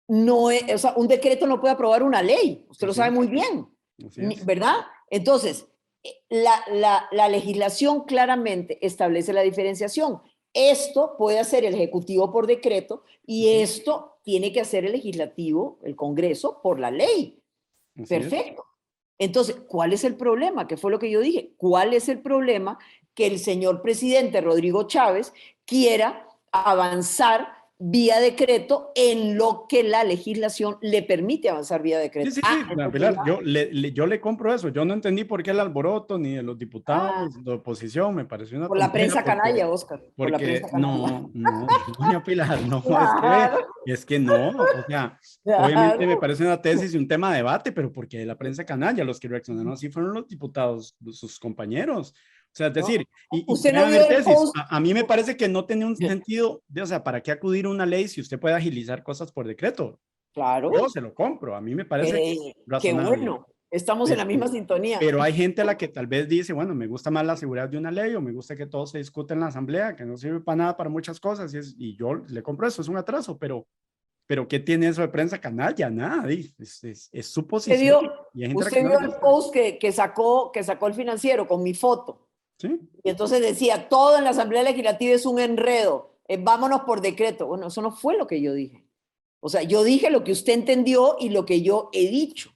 no es, o sea, un decreto no puede aprobar una ley. Usted lo Así sabe es, muy bien, así es. ¿verdad? Entonces, la legislación claramente establece la diferenciación. Esto puede hacer el Ejecutivo por decreto y Ujú. esto tiene que hacer el Legislativo, el Congreso, por la ley. Así es. Perfecto. Entonces, ¿cuál es el problema? ¿Qué fue lo que yo dije? ¿Cuál es el problema que el señor presidente Rodrigo Chávez quiera avanzar vía decreto en lo que la legislación le permite avanzar vía Sí, decreto? sí, Ah, sí, entonces Pilar, ya. yo le compro eso. Yo no entendí por qué el alboroto ni de los Ah, diputados de oposición, me pareció una por la tontera prensa canalla, Oscar, por la porque prensa canalla. no, doña Pilar, no, Claro, es que no, o sea, obviamente me claro. parece una tesis y un tema de debate, pero porque la prensa canalla, los que reaccionaron así fueron los diputados, sus compañeros. O sea, es ¿No? decir, y Usted no vean vio el el tesis, post. a mí me parece que no tenía un sentido, o sea, ¿para qué acudir a una ley si usted puede agilizar cosas por decreto? Yo Claro, se lo compro, a mí me parece qué razonable. bueno. Estamos en la misma Este, sintonía. pero hay gente a la que tal vez dice, bueno, me gusta más la seguridad de una ley o me gusta que todo se discute en la asamblea, que no sirve para nada para muchas cosas y yo le compro eso, es un atraso, pero ¿qué tiene eso de prensa canalla? Nada, es su Usted posición vio, y hay gente usted que no vio le el gusta. post que sacó el Financiero con mi foto. ¿Sí? Y entonces decía, todo en la Asamblea Legislativa es un enredo. Vámonos por decreto. Bueno, eso no fue lo que yo dije. O sea, yo dije lo que usted entendió y lo que yo he dicho.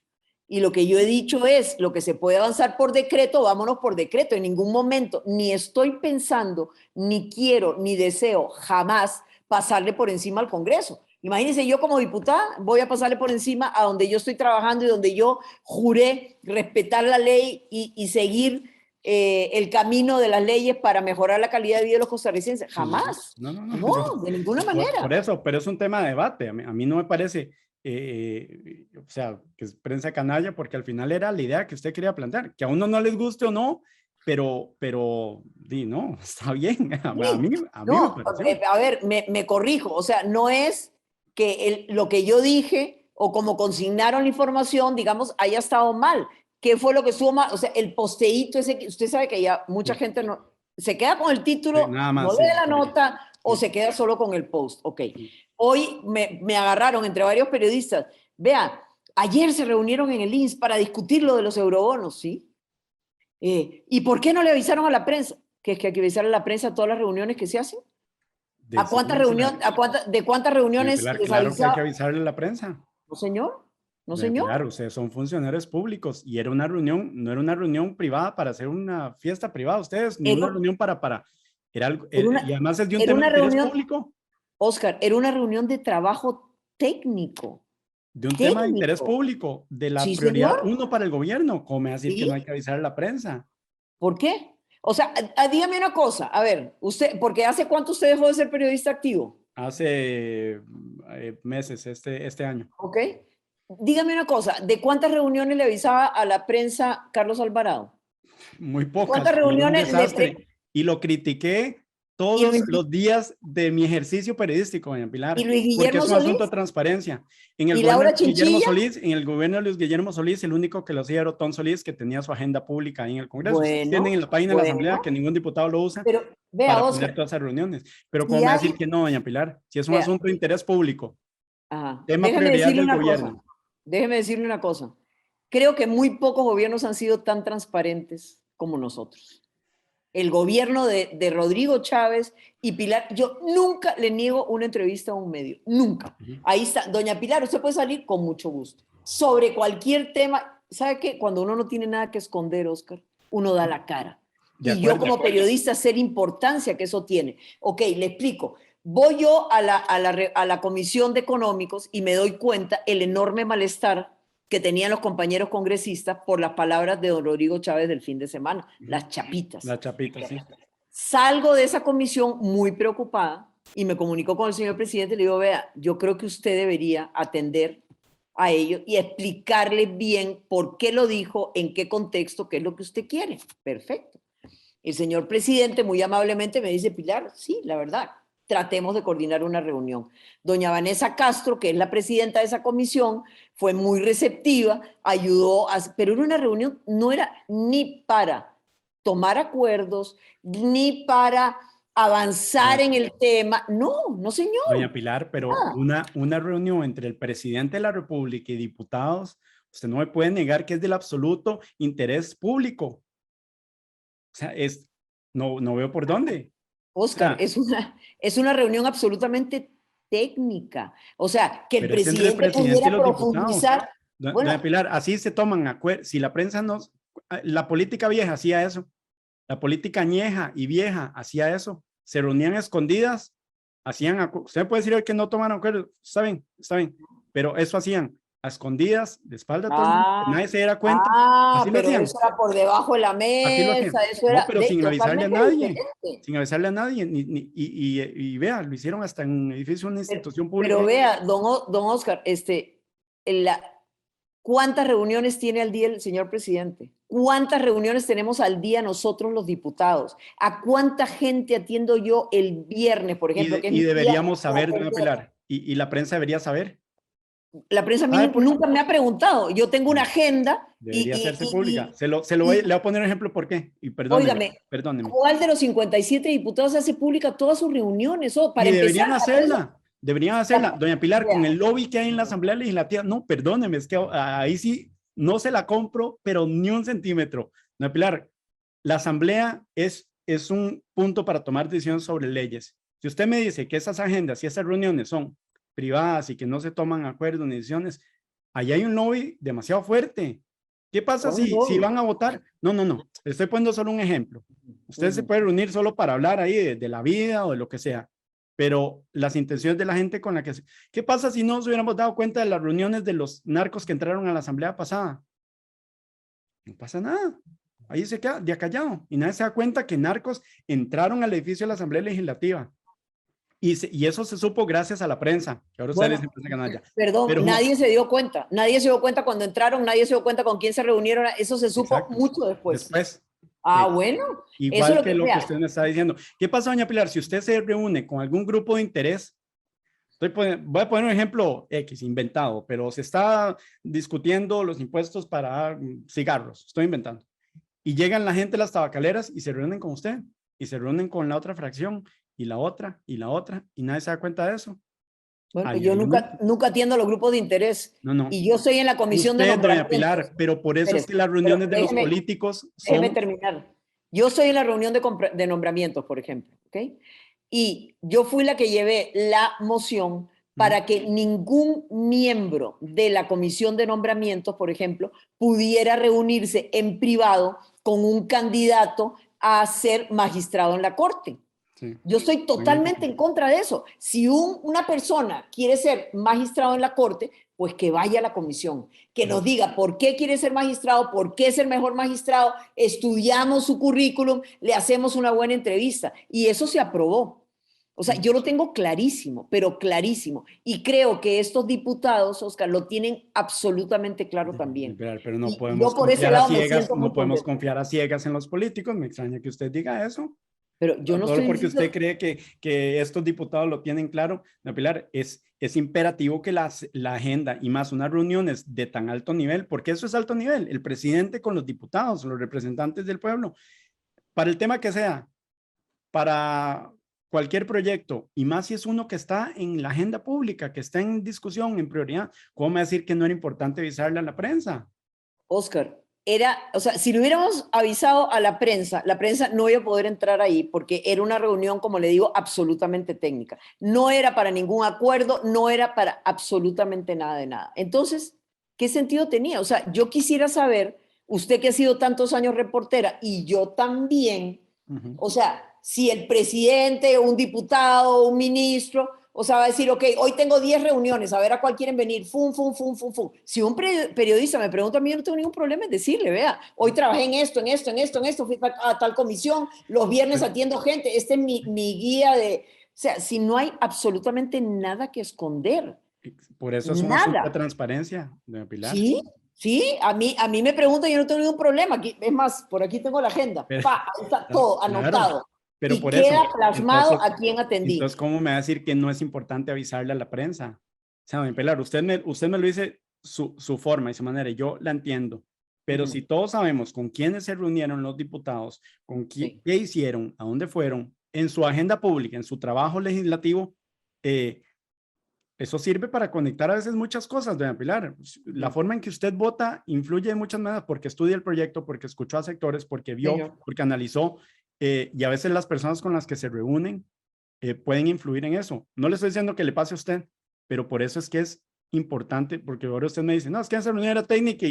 Y lo que yo he dicho es, lo que se puede avanzar por decreto, vámonos por decreto. En ningún momento ni estoy pensando, ni quiero, ni deseo jamás pasarle por encima al Congreso. Imagínense, yo como diputada voy a pasarle por encima a donde yo estoy trabajando y donde yo juré respetar la ley y seguir el camino de las leyes para mejorar la calidad de vida de los costarricenses. Sí, sí, sí. Jamás. No, No, yo, de ninguna por manera. eso, pero es un tema de debate. A mí no me parece, o sea, que es prensa canalla, porque al final era la idea que usted quería plantear, que a uno no les guste o no, no, está bien. Sí, A mí me no, pareció. a ver, me corrijo, o sea, no es que lo que yo dije o como consignaron la información, digamos, haya estado mal. ¿Qué fue lo que estuvo mal? O sea, el posteíto ese, usted sabe que ya mucha Sí, gente no, se queda con el sí, título, nada no más, lee sí, la correcto. nota o Sí, se queda solo con el post. Ok, sí. hoy me agarraron entre varios periodistas. Vean, ayer se reunieron en el INS para discutir lo de los eurobonos, ¿sí? ¿Y por qué no le avisaron a la prensa? Que es que hay que avisar a la prensa a todas las reuniones que se hacen. ¿A cuántas Sí, reuniones, de cuántas doña reuniones Pilar, les claro que hay que avisaba? avisarle a la prensa. No, señor. No, Doña señor. Pilar, ustedes son funcionarios públicos y era una reunión, no era una reunión privada para hacer una fiesta privada, ustedes, ni una Era, reunión era algo, era y una, además es de un era tema de una interés reunión, público, Oscar, era una reunión de trabajo técnico. de un tema de interés Técnico. público, de la Sí, prioridad señor. uno para el gobierno, como me va a decir que no hay Sí. que avisar a la prensa. ¿Por qué? O sea, dígame una cosa. A ver, usted, porque ¿hace cuánto usted dejó de ser periodista activo? Hace meses, este año, ¿Ok? Dígame una cosa. ¿De cuántas reuniones le avisaba a la prensa Carlos Alvarado? muy ¿De pocas, cuántas y era un reuniones desastre, y lo critiqué todos los días de mi ejercicio periodístico, doña Pilar, ¿Y Luis porque Guillermo es un Solís? asunto de transparencia. En el ¿Y gobierno Laura de Guillermo Chinchilla? Solís, en el gobierno de Luis Guillermo Solís, el único que lo hacía era Otón Solís, que tenía su agenda pública ahí en el Congreso. Ustedes tienen Bueno, en la página de la Asamblea que ningún diputado lo usa pero vea, para poner Oscar, todas esas reuniones. Pero ¿cómo si me va a hay, decir que no, doña Pilar? Si es un vea, asunto de interés público, ajá, tema déjeme prioridad decirle del una cosa, gobierno. déjeme decirle una cosa. Creo que muy pocos gobiernos han sido tan transparentes como nosotros. El gobierno de Rodrigo Chávez y Pilar, yo nunca le niego una entrevista a un medio, nunca. Ahí está, doña Pilar, usted puede salir con mucho gusto. Sobre cualquier tema, ¿sabe qué? Cuando uno no tiene nada que esconder, Oscar, uno da la cara. De Y yo acuerdo. como periodista sé la importancia que eso tiene. Ok, le explico. Voy yo a la Comisión de Económicos y me doy cuenta el enorme malestar que tenían los compañeros congresistas por las palabras de don Rodrigo Chávez del fin de semana, las chapitas. La chapita, sí. Salgo de esa comisión muy preocupada y me comunico con el señor presidente y le digo, vea, yo creo que usted debería atender a ellos y explicarle bien por qué lo dijo, en qué contexto, qué es lo que usted quiere. Perfecto. El señor presidente muy amablemente me dice, Pilar, sí, la verdad, tratemos de coordinar una reunión. Doña Vanessa Castro, que es la presidenta de esa comisión, fue muy receptiva, ayudó, pero era una reunión, no era ni para tomar acuerdos, ni para avanzar en el tema. No, no señor. Doña Pilar, pero una reunión entre el presidente de la República y diputados, usted no me puede negar que es del absoluto interés público. O sea, no veo por dónde. Oscar, O sea, es una reunión absolutamente técnica. O sea, que el pero es entre el presidente presidente y pudiera los diputados. profundizar. Bueno, Doña Pilar, así se toman acuerdos. Si la prensa no, la política vieja hacía eso, la política añeja y vieja hacía eso, se reunían escondidas, usted puede decir que no toman acuerdos, está bien, pero eso hacían a escondidas, de espalda a todo el mundo, que nadie se diera cuenta, así lo pero hacían. eso era por debajo de la Así lo mesa, hacían. eso No, era pero sin avisarle a totalmente nadie. diferente. Sin avisarle a nadie. Y vea, lo hicieron hasta en un edificio, una institución pública. Pero vea, don Oscar, la, ¿cuántas reuniones tiene al día el señor presidente? ¿Cuántas reuniones tenemos al día nosotros los diputados? ¿A cuánta gente atiendo yo el viernes, por ejemplo? Que es Y mi día deberíamos de saber, doña atender? Pilar. Y la prensa debería saber. La prensa a mí ¿Sabe por qué? nunca me ha preguntado. Yo tengo una agenda Debería hacerse pública. y Le voy a poner un ejemplo por qué. Y óigame, perdóneme. ¿cuál de los 57 diputados hace pública todas sus reuniones? Oh, para Y empezar, deberían hacerla. Doña Pilar, con vea, el lobby que hay en la Asamblea Legislativa, no, perdóneme, es que ahí sí no se la compro, pero ni un centímetro. Doña Pilar, la Asamblea es un punto para tomar decisiones sobre leyes. Si usted me dice que esas agendas y esas reuniones son privadas y que no se toman acuerdos ni decisiones, ahí hay un lobby demasiado fuerte. ¿Qué pasa si van a votar? No. Estoy poniendo solo un ejemplo. Usted se puede reunir solo para hablar ahí de la vida o de lo que sea, pero las intenciones de la gente con la que se... ¿Qué pasa si no nos hubiéramos dado cuenta de las reuniones de los narcos que entraron a la asamblea pasada? No pasa nada. Ahí se queda de callado y nadie se da cuenta que narcos entraron al edificio de la Asamblea Legislativa. Y eso se supo gracias a la prensa, que ahora ustedes dicen prensa canalla. Perdón, Pero, nadie se dio cuenta. Nadie se dio cuenta cuando entraron, nadie se dio cuenta con quién se reunieron. Eso se supo exacto, mucho después. Después. Bueno. Igual eso es que lo que vea. usted me está diciendo. ¿Qué pasa, doña Pilar? Si usted se reúne con algún grupo de interés, voy a poner un ejemplo X, inventado, pero se está discutiendo los impuestos para cigarros, estoy inventando. Y llegan la gente de las tabacaleras y se reúnen con usted, y se reúnen con la otra fracción, y la otra, y nadie se da cuenta de eso. Bueno, yo nunca atiendo a los grupos de interés. No. Y yo estoy en la comisión de nombramientos. Doña Pilar, pero por eso es que las reuniones de los políticos son... Déjeme terminar. Yo estoy en la reunión de nombramientos, por ejemplo, ¿ok? Y yo fui la que llevé la moción para que ningún miembro de la comisión de nombramientos, por ejemplo, pudiera reunirse en privado con un candidato a ser magistrado en la Corte. Sí. Yo estoy totalmente en contra de eso. Si una persona quiere ser magistrado en la Corte, pues que vaya a la comisión, que nos diga por qué quiere ser magistrado, por qué es el mejor magistrado, estudiamos su currículum, le hacemos una buena entrevista y eso se aprobó. O sea, yo lo tengo clarísimo, pero clarísimo. Y creo que estos diputados, Oscar, lo tienen absolutamente claro también. Pero no podemos confiar a ciegas, no podemos confiar a ciegas en los políticos. Me extraña que usted diga eso. Pero yo no Solo estoy porque diciendo... usted cree que estos diputados lo tienen claro, doña Pilar, es imperativo que la agenda y más unas reuniones de tan alto nivel, porque eso es alto nivel, el presidente con los diputados, los representantes del pueblo, para el tema que sea, para cualquier proyecto, y más si es uno que está en la agenda pública, que está en discusión, en prioridad, ¿cómo me va a decir que no era importante avisarle a la prensa? Oscar, o sea, si le hubiéramos avisado a la prensa no iba a poder entrar ahí porque era una reunión, como le digo, absolutamente técnica. No era para ningún acuerdo, no era para absolutamente nada de nada. Entonces, ¿qué sentido tenía? O sea, yo quisiera saber, usted que ha sido tantos años reportera y yo también, o sea, si el presidente, un diputado, un ministro, o sea, va a decir, ok, hoy tengo 10 reuniones, a ver a cuál quieren venir, fum, fum, fum, fum, fum. Si un periodista me pregunta a mí, yo no tengo ningún problema en decirle, vea, hoy trabajé en esto, en esto, en esto, en esto, fui a tal comisión, los viernes atiendo gente, este es mi guía de... O sea, si no hay absolutamente nada que esconder, Por eso es un asunto de nada. transparencia, doña Pilar. Sí, sí, a mí me preguntan y yo no tengo ningún problema. Aquí, es más, por aquí tengo la agenda. Pero, Pa, ahí está todo claro, anotado. pero Y por eso, queda plasmado entonces, a quién atendí. entonces, ¿cómo me va a decir que no es importante avisarle a la prensa? O sea, doña Pilar, usted me lo dice su forma y su manera, y yo la entiendo. Pero Ujú, si todos sabemos con quiénes se reunieron los diputados, sí. qué hicieron, a dónde fueron, en su agenda pública, en su trabajo legislativo, eh, eso sirve para conectar a veces muchas cosas, doña Pilar. La Ujú. forma en que usted vota influye de muchas maneras porque estudia el proyecto, porque escuchó a sectores, porque vio, Señor. porque analizó, y a veces las personas con las que se reúnen pueden influir en eso. No le estoy diciendo que le pase a usted, pero por eso es que es importante, porque ahora usted me dice, no, es que esa reunión era técnica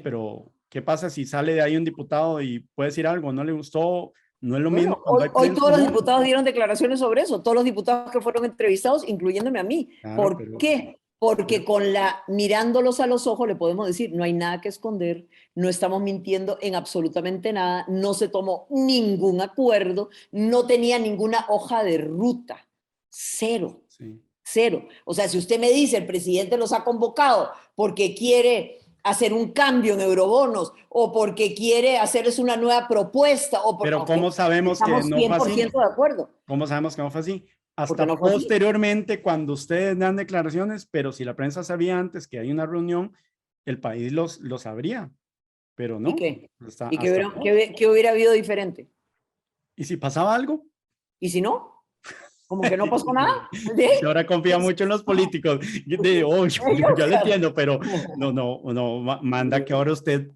pero ¿qué pasa si sale de ahí un diputado y puede decir algo, no le gustó? No es lo mismo Bueno, cuando hoy, hay hoy prensa todos los afuera. diputados dieron declaraciones sobre eso, todos los diputados que fueron entrevistados, incluyéndome a mí. Claro, ¿Por qué? Porque mirándolos a los ojos le podemos decir, no hay nada que esconder, no estamos mintiendo en absolutamente nada, no se tomó ningún acuerdo, no tenía ninguna hoja de ruta, cero. sí. Cero. O sea, si usted me dice el presidente los ha convocado porque quiere hacer un cambio en eurobonos o porque quiere hacerles una nueva propuesta o porque Pero okay, ¿cómo sabemos que estamos no fue así? 100% de acuerdo, ¿Cómo sabemos que no fue así? porque Hasta no fue así. posteriormente, cuando ustedes dan declaraciones, pero si la prensa sabía antes que hay una reunión, el país lo sabría, pero ¿Y no, qué? ¿Y qué hasta hubiera, qué hubiera habido diferente? ¿Y si pasaba algo? ¿Y si no? Como que no pasó nada. ¿Sí? Usted ahora confía mucho en los políticos. Yo lo Oscar. entiendo, pero no, manda que ahora usted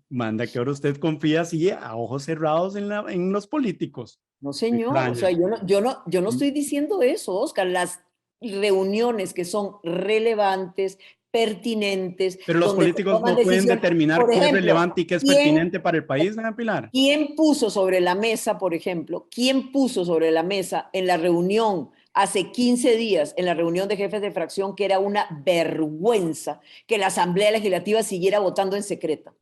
confía así a ojos cerrados en los políticos. No, Me señor, o sea, extraña. yo no estoy diciendo eso, Oscar. Las reuniones que son relevantes, pertinentes, Pero los donde se políticos toman no pueden decisiones. determinar Por qué es ejemplo, relevante y qué es ¿quién, pertinente para el país, doña Pilar. quién puso sobre la mesa, por ejemplo, quién puso sobre la mesa en la reunión hace 15 días, en la reunión de jefes de fracción, que era una vergüenza que la Asamblea Legislativa siguiera votando en secreta?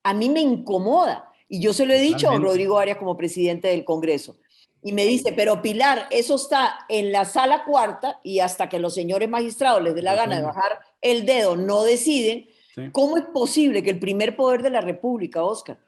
A mí me incomoda, y yo se lo he dicho a don Totalmente. Rodrigo Arias como presidente del Congreso. Y me dice, pero Pilar, eso está en la sala cuarta y hasta que los señores magistrados les dé la gana de Resuelve. bajar el dedo, no deciden. Sí. ¿Cómo es posible que el primer poder de la República, Oscar,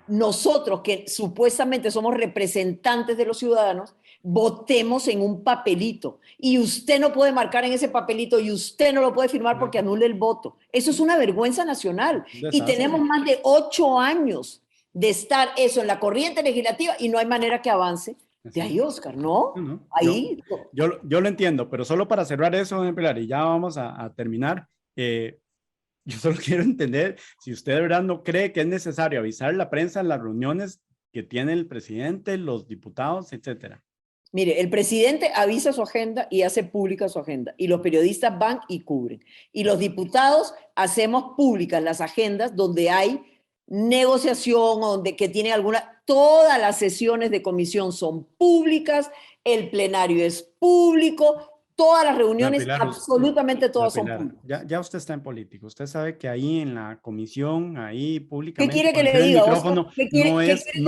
nosotros que supuestamente somos representantes de los ciudadanos, votemos en un papelito y usted no puede marcar en ese papelito y usted no lo puede firmar porque anule el voto? Eso es una vergüenza nacional Un y tenemos desastre. más de 8 años de estar eso en la corriente legislativa y no hay manera que avance. De Así. ahí, Oscar, No, ¿no? no, Ahí, yo lo entiendo, pero solo para cerrar eso, doña Pilar, y ya vamos a terminar. Yo solo quiero entender si usted de verdad no cree que es necesario avisar a la prensa en las reuniones que tiene el presidente, los diputados, etcétera. mire, el presidente avisa su agenda y hace pública su agenda, y los periodistas van y cubren. Y los diputados hacemos públicas las agendas donde hay negociación, donde que tiene alguna, todas las sesiones de comisión son públicas, el plenario es público, Todas las Doña reuniones, Pilar, absolutamente doña todas son Pilar, públicas. ya usted está en política. Usted sabe que ahí en la comisión, ahí ¿Qué públicamente, quiere que cuando le tiene el diga, Oscar? micrófono, ¿Qué quiere que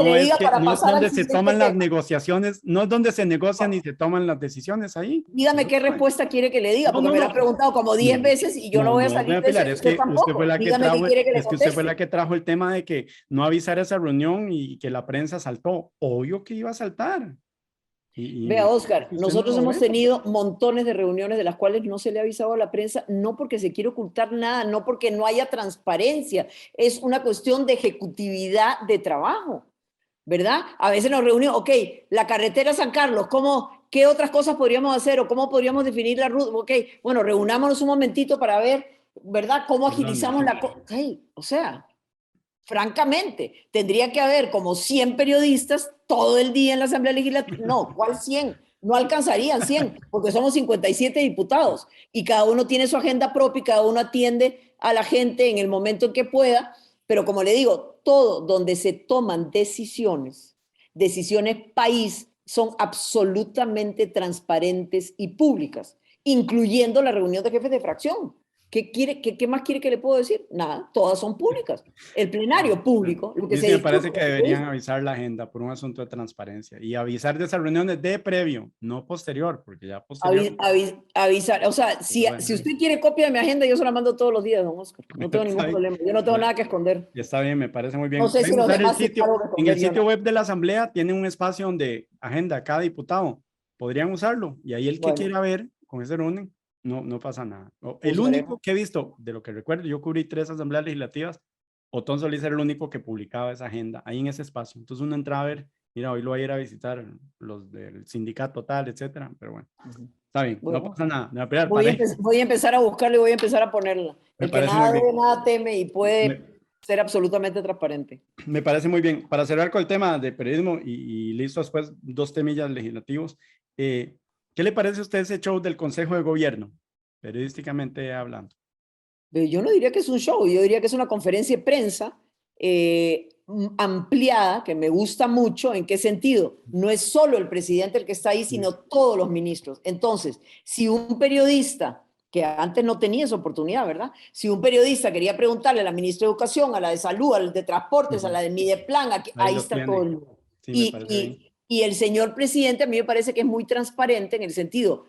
le diga para no es pasar al donde se siguiente toman las tema? negociaciones, no es donde se negocian ni se toman las decisiones ahí. Dígame Eso qué no es. respuesta quiere que le diga, No, porque no, me lo no. ha preguntado como 10 No, veces y yo no no, voy a no, salir doña de eso Pilar, y es usted que tampoco. Dígame qué quiere que le es que usted fue conteste. la que trajo el tema de que no avisar esa reunión y que la prensa saltó. Obvio que iba a saltar. Vea, Es Oscar, que usted no nosotros lo hemos ve. tenido montones de reuniones de las cuales no se le ha avisado a la prensa, no porque se quiere ocultar nada, no porque no haya transparencia, es una cuestión de ejecutividad de trabajo, ¿verdad? A veces nos reunimos, ok, la carretera San Carlos, ¿qué otras cosas podríamos hacer o cómo podríamos definir la ruta? Ok, bueno, reunámonos un momentito para ver, ¿verdad? ¿Cómo Perdón, agilizamos sí. la cosa? Okay, o sea, francamente, tendría que haber como 100 periodistas todo el día en la Asamblea Legislativa. No, ¿cuál 100? No alcanzarían 100, porque somos 57 diputados y cada uno tiene su agenda propia y cada uno atiende a la gente en el momento en que pueda. Pero como le digo, todo donde se toman decisiones, decisiones país, son absolutamente transparentes y públicas, incluyendo la reunión de jefes de fracción. ¿Qué más quiere que le puedo decir? Nada, todas son públicas. El plenario público, lo A que mí se sí me discute. parece que deberían avisar la agenda por un asunto de transparencia y avisar de esas reuniones de previo, no posterior, porque ya posterior. Avisar, o sea, Bueno, si usted quiere copia de mi agenda, yo se la mando todos los días, don Oscar. No tengo está ningún bien. problema. Yo no tengo nada que esconder. Está bien, me parece muy No bien. sé si Pueden los usar el demás tienen sitio, algo que en el esconder, yo sitio no. web de la Asamblea tiene un espacio donde agenda cada diputado. Podrían usarlo y ahí el que Bueno, quiera ver con ese orden, no pasa nada. El único usaremos. que he visto, de lo que recuerdo, yo cubrí 3 asambleas legislativas, Otón Solís era el único que publicaba esa agenda ahí en ese espacio. Entonces uno entraba a ver, mira, hoy lo voy a ir a visitar los del sindicato tal, etcétera, pero bueno, está bien, no Bueno, pasa nada. Me voy a pelear, paré. voy a empezar a buscarla y voy a empezar a ponerla. Me El que parece muy nada debe, bien. nada teme y Me, puede ser absolutamente transparente. Me parece muy bien. Para cerrar con el tema de periodismo y listo después 2 temillas legislativos, ¿qué le parece a usted ese show del Consejo de Gobierno, periodísticamente hablando? Yo no diría que es un show, yo diría que es una conferencia de prensa ampliada, que me gusta mucho. ¿En qué sentido? No es solo el presidente el que está ahí, sino todos los ministros. Entonces, si un periodista, que antes no tenía esa oportunidad, ¿verdad? Si un periodista quería preguntarle a la ministra de Educación, a la de Salud, al de Transportes, a la de Mideplan, Ahí ahí lo está todo tiene. el mundo. Sí, me parece bien. Y el señor presidente a mí me parece que es muy transparente en el sentido,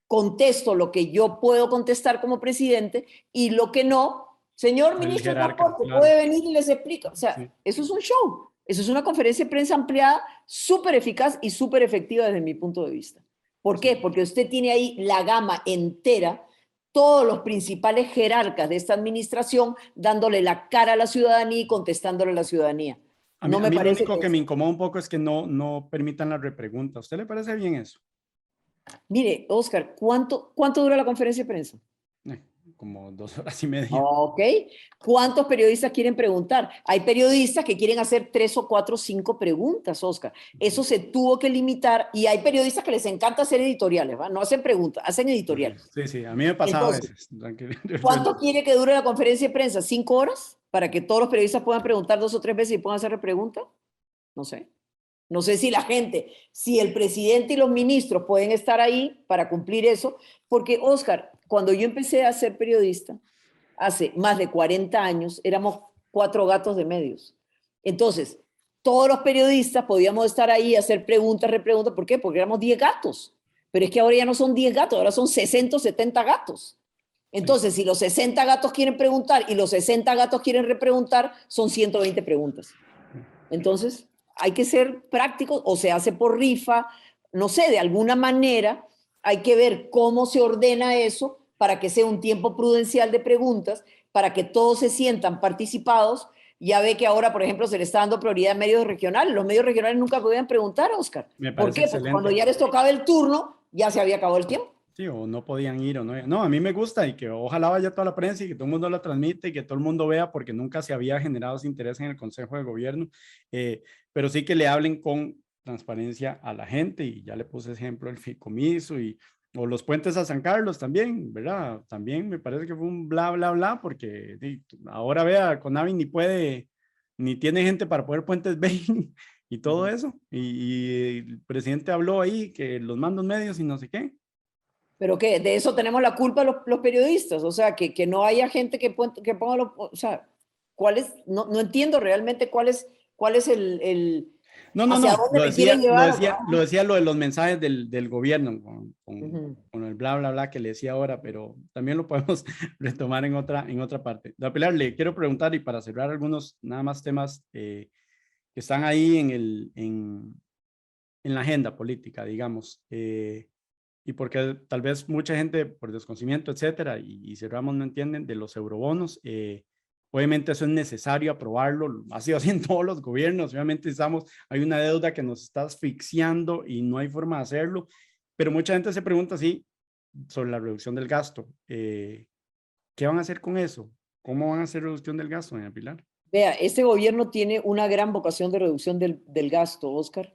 contesto lo que yo puedo contestar como presidente y lo que no, señor El ministro de jerarca, Transporte, claro. puede venir y les explica. O sea, Sí. eso es un show, eso es una conferencia de prensa ampliada, súper eficaz y súper efectiva desde mi punto de vista. ¿Por qué? Sí. Porque usted tiene ahí la gama entera, todos los principales jerarcas de esta administración dándole la cara a la ciudadanía y contestándole a la ciudadanía. No A me mí lo parece único que que me es... incomoda un poco es que no permitan la repregunta. ¿A usted le parece bien eso? Mire, Oscar, ¿cuánto dura la conferencia de prensa? Eh, Como 2 horas y media. Ok. ¿Cuántos periodistas quieren preguntar? Hay periodistas que quieren hacer 3 o 4 o 5 preguntas, Oscar. Eso se tuvo que limitar y hay periodistas que les encanta hacer editoriales, ¿va? No hacen preguntas, hacen editoriales. Sí, sí, a mí me pasaba a Entonces, veces. Tranquilo. ¿cuánto quiere que dure la conferencia de prensa? ¿5 horas? Para que todos los periodistas puedan preguntar 2 o 3 veces y puedan hacer preguntas. No sé. No sé si la gente, si el presidente y los ministros pueden estar ahí para cumplir eso, porque Oscar, cuando yo empecé a ser periodista, hace más de 40 años, éramos 4 gatos de medios. Entonces, todos los periodistas podíamos estar ahí, hacer preguntas, repreguntas. ¿Por qué? Porque éramos 10 gatos. Pero es que ahora ya no son 10 gatos, ahora son 60 o 70 gatos. Sí. Entonces, si los 60 gatos quieren preguntar y los 60 gatos quieren repreguntar, son 120 preguntas. Entonces, hay que ser prácticos o se hace por rifa, no sé, de alguna manera hay que ver cómo se ordena eso para que sea un tiempo prudencial de preguntas, para que todos se sientan participados. Ya ve que ahora, por ejemplo, se le está dando prioridad a medios regionales. Los medios regionales nunca podían preguntar, Oscar. Me ¿Por parece qué? Porque cuando excelente. ya les tocaba el turno, ya se había acabado el tiempo. Sí, o no podían ir o no. No, a mí me gusta y que ojalá vaya toda la prensa y que todo el mundo la transmite y que todo el mundo vea porque nunca se había generado ese interés en el Consejo de Gobierno, pero sí que le hablen con transparencia a la gente y ya le puse ejemplo el fideicomiso y o los puentes a San Carlos también, ¿verdad? También me parece que fue un bla, bla, bla porque ahora vea, Conavi ni puede, ni tiene gente para poder puentes B y todo eso y el presidente habló ahí que los mandos medios y no sé qué. Pero que de eso tenemos la culpa los periodistas, o sea, que no haya gente que ponga los, o sea, ¿cuál es? No, no entiendo realmente cuál es No, no, hacia no, dónde me quieren llevar. lo decía lo de los mensajes del gobierno Ujú. con el bla, bla, bla que le decía ahora, pero también lo podemos retomar en otra parte. Don Pilar, le quiero preguntar y para cerrar algunos nada más temas que están ahí en la agenda política, digamos, y porque tal vez mucha gente por desconocimiento, etcétera, y cerramos no entienden de los eurobonos. Obviamente eso es necesario aprobarlo, ha sido así en todos los gobiernos, obviamente hay una deuda que nos está asfixiando y no hay forma de hacerlo, pero mucha gente se pregunta así sobre la reducción del gasto. ¿Qué van a hacer con eso? ¿Cómo van a hacer reducción del gasto, doña Pilar? Vea, este gobierno tiene una gran vocación de reducción del gasto, Oscar.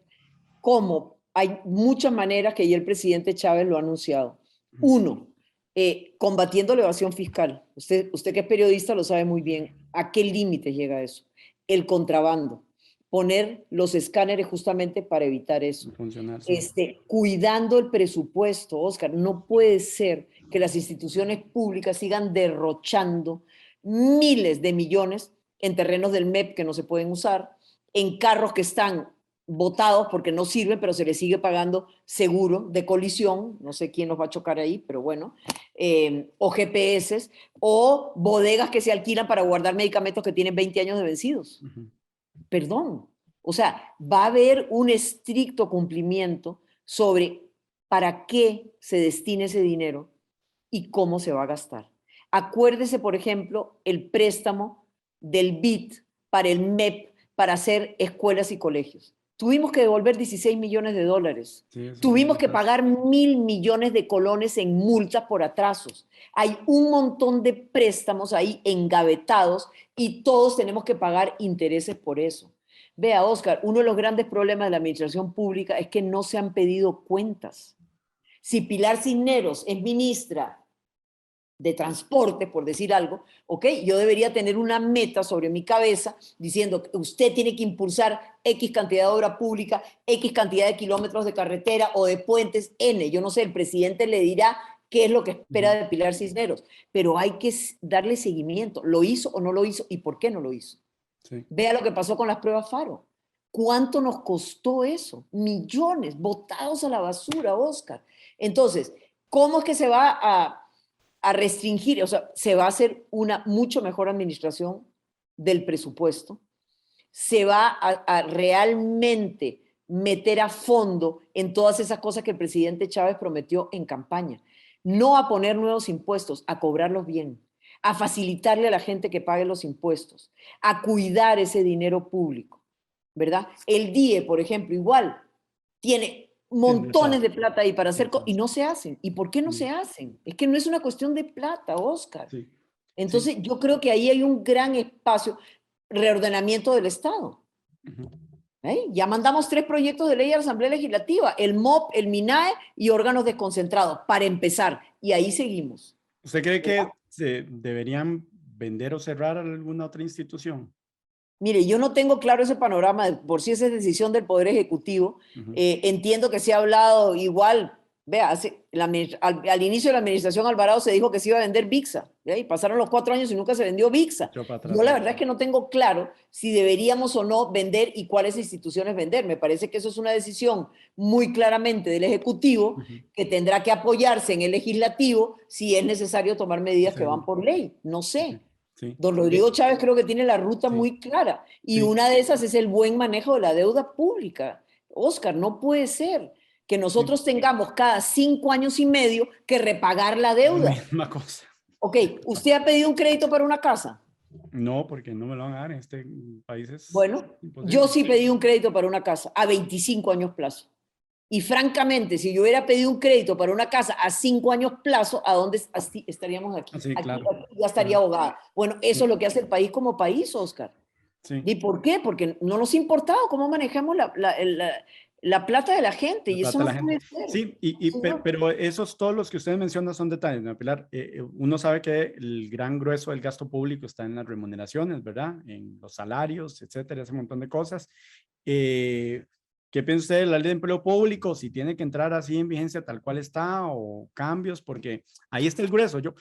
¿Cómo? Hay muchas maneras que ya el presidente Chávez lo ha anunciado. Uno, combatiendo la evasión fiscal. Usted que es periodista lo sabe muy bien. ¿A qué límite llega eso? El contrabando. Poner los escáneres justamente para evitar eso. Funcionar, sí. Cuidando el presupuesto, Oscar. No puede ser que las instituciones públicas sigan derrochando miles de millones en terrenos del MEP que no se pueden usar, en carros que están botados porque no sirven, pero se les sigue pagando seguro de colisión, no sé quién nos va a chocar ahí, pero bueno, o GPS, o bodegas que se alquilan para guardar medicamentos que tienen 20 años de vencidos. Perdón. O sea, va a haber un estricto cumplimiento sobre para qué se destina ese dinero y cómo se va a gastar. Acuérdese, por ejemplo, el préstamo del BID para el MEP para hacer escuelas y colegios. Tuvimos que devolver 16 millones de dólares. Sí, eso es Tuvimos un que pagar 1.000 millones de colones en multas por atrasos. Hay un montón de préstamos ahí engavetados y todos tenemos que pagar intereses por eso. Vea, Oscar, uno de los grandes problemas de la administración pública es que no se han pedido cuentas. Si Pilar Cisneros es ministra de transporte, por decir algo, ¿ok? Yo debería tener una meta sobre mi cabeza diciendo que usted tiene que impulsar X cantidad de obra pública, X cantidad de kilómetros de carretera o de puentes, N. Yo no sé, el presidente le dirá qué es lo que espera de Pilar Cisneros, pero hay que darle seguimiento. ¿Lo hizo o no lo hizo? ¿Y por qué no lo hizo? Sí. Vea lo que pasó con las pruebas FARO. ¿Cuánto nos costó eso? Millones botados a la basura, Oscar. Entonces, ¿cómo es que se va a restringir? O sea, se va a hacer una mucho mejor administración del presupuesto. Se va a realmente meter a fondo en todas esas cosas que el presidente Chávez prometió en campaña. No a poner nuevos impuestos, a cobrarlos bien, a facilitarle a la gente que pague los impuestos, a cuidar ese dinero público, ¿verdad? El DIE, por ejemplo, igual, tiene montones de plata ahí para hacer cosas y no se hacen. ¿Y por qué no se hacen? Es que no es una cuestión de plata, Oscar. Sí. Entonces, yo creo que ahí hay un gran espacio, reordenamiento del Estado. Ya mandamos 3 proyectos de ley a la Asamblea Legislativa, el MOP, el MINAE y órganos desconcentrados, para empezar. Y ahí seguimos. ¿Usted cree ¿Verdad? que se deberían vender o cerrar alguna otra institución? Mire, yo no tengo claro ese panorama, por si esa es decisión del Poder Ejecutivo. Entiendo que se ha hablado igual, vea, al inicio de la administración Alvarado se dijo que se iba a vender VIXA, ¿ya? Y pasaron los 4 años y nunca se vendió VIXA. Echó para Yo atrás. la verdad es que no tengo claro si deberíamos o no vender y cuáles instituciones vender. Me parece que eso es una decisión muy claramente del Ejecutivo que tendrá que apoyarse en el Legislativo si es necesario tomar medidas que van por ley. No sé. Sí. Don Rodrigo Chávez creo que tiene la ruta Sí. muy clara y Sí. una de esas es el buen manejo de la deuda pública. Oscar, no puede ser que nosotros tengamos cada 5 años y medio que repagar la La deuda. misma cosa. Ok, ¿usted ha pedido un crédito para una casa? No, porque no me lo van a dar en este país. Es Bueno, imposible. yo sí pedí un crédito para una casa a 25 años plazo. Y francamente, si yo hubiera pedido un crédito para una casa a 5 años plazo, ¿a dónde estaríamos aquí? Sí, claro. Aquí ya estaría ahogada. Bueno, eso es lo que hace el país como país, Oscar. Sí. ¿Y por qué? Porque no nos ha importado cómo manejamos la plata de la gente y eso no puede ser. Sí, pero esos todos los que ustedes mencionan son detalles, ¿no, Pilar? Uno sabe que el gran grueso del gasto público está en las remuneraciones, ¿verdad? En los salarios, etcétera, ese montón de cosas. ¿Qué piensa usted de la ley de empleo público? Si tiene que entrar así en vigencia tal cual está o cambios, porque ahí está el grueso. Yo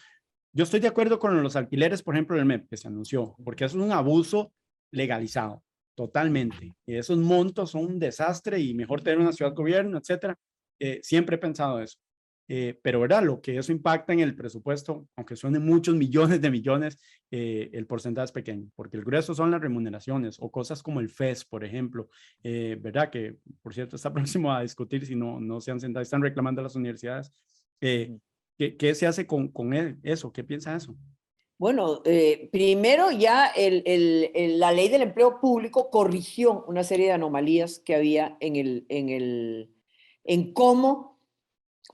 estoy de acuerdo con los alquileres, por ejemplo, el MEP que se anunció, porque eso es un abuso legalizado, totalmente. Y esos montos son un desastre y mejor tener una ciudad gobierno, etcétera. Siempre he pensado eso. Pero, ¿verdad? Lo que eso impacta en el presupuesto, aunque suenen muchos millones de millones, el porcentaje es pequeño, porque el grueso son las remuneraciones o cosas como el FES, por ejemplo, ¿verdad? Que, por cierto, está próximo a discutir si no se han sentado, están reclamando a las universidades. ¿Qué se hace con eso? ¿Qué piensa eso? Bueno, primero ya la ley del empleo público corrigió una serie de anomalías que había en cómo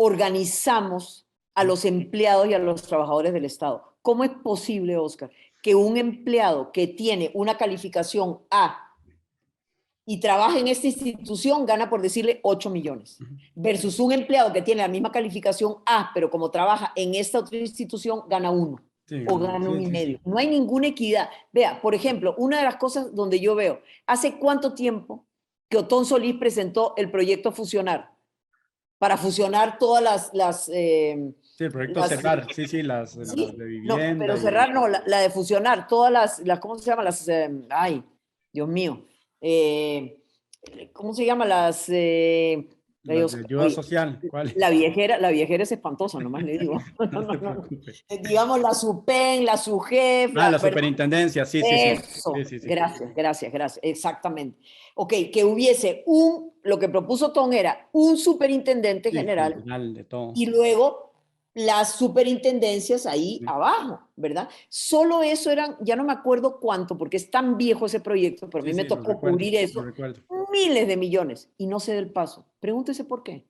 organizamos a los empleados y a los trabajadores del Estado. ¿Cómo es posible, Oscar, que un empleado que tiene una calificación A y trabaja en esta institución gana, por decirle, 8 millones, versus un empleado que tiene la misma calificación A, pero como trabaja en esta otra institución, gana 1 Sí, o gana sí, 1,5? sí. No hay ninguna equidad. Vea, por ejemplo, una de las cosas donde yo veo, ¿hace cuánto tiempo que Otón Solís presentó el proyecto Fusionar? Para fusionar todas Sí, el proyecto cerrar, sí, sí, las ¿sí? de No, pero vivienda y... cerrar no, la de fusionar, todas ¿cómo se llama? Ay, Dios mío. Eh, ¿Cómo se llama? Las de ayuda Oye, social, ¿cuáles? la viejera es espantosa, nomás le digo. No, No no, se no, no. preocupe. Digamos la SUPEN, la SUGEF, Ah, la ¿verdad? superintendencia, sí, sí, sí. Sí, Eso, sí, sí. gracias, gracias, gracias, exactamente. Ok, que hubiese lo que propuso Tom era un superintendente Sí, general general de todo. y luego las superintendencias ahí Sí, abajo, ¿verdad? Solo eso eran, ya no me acuerdo cuánto, porque es tan viejo ese proyecto, pero a sí, mí me sí, lo tocó recuerdo, cubrir lo eso, recuerdo. miles de millones, y no se da el paso. Pregúntese por qué.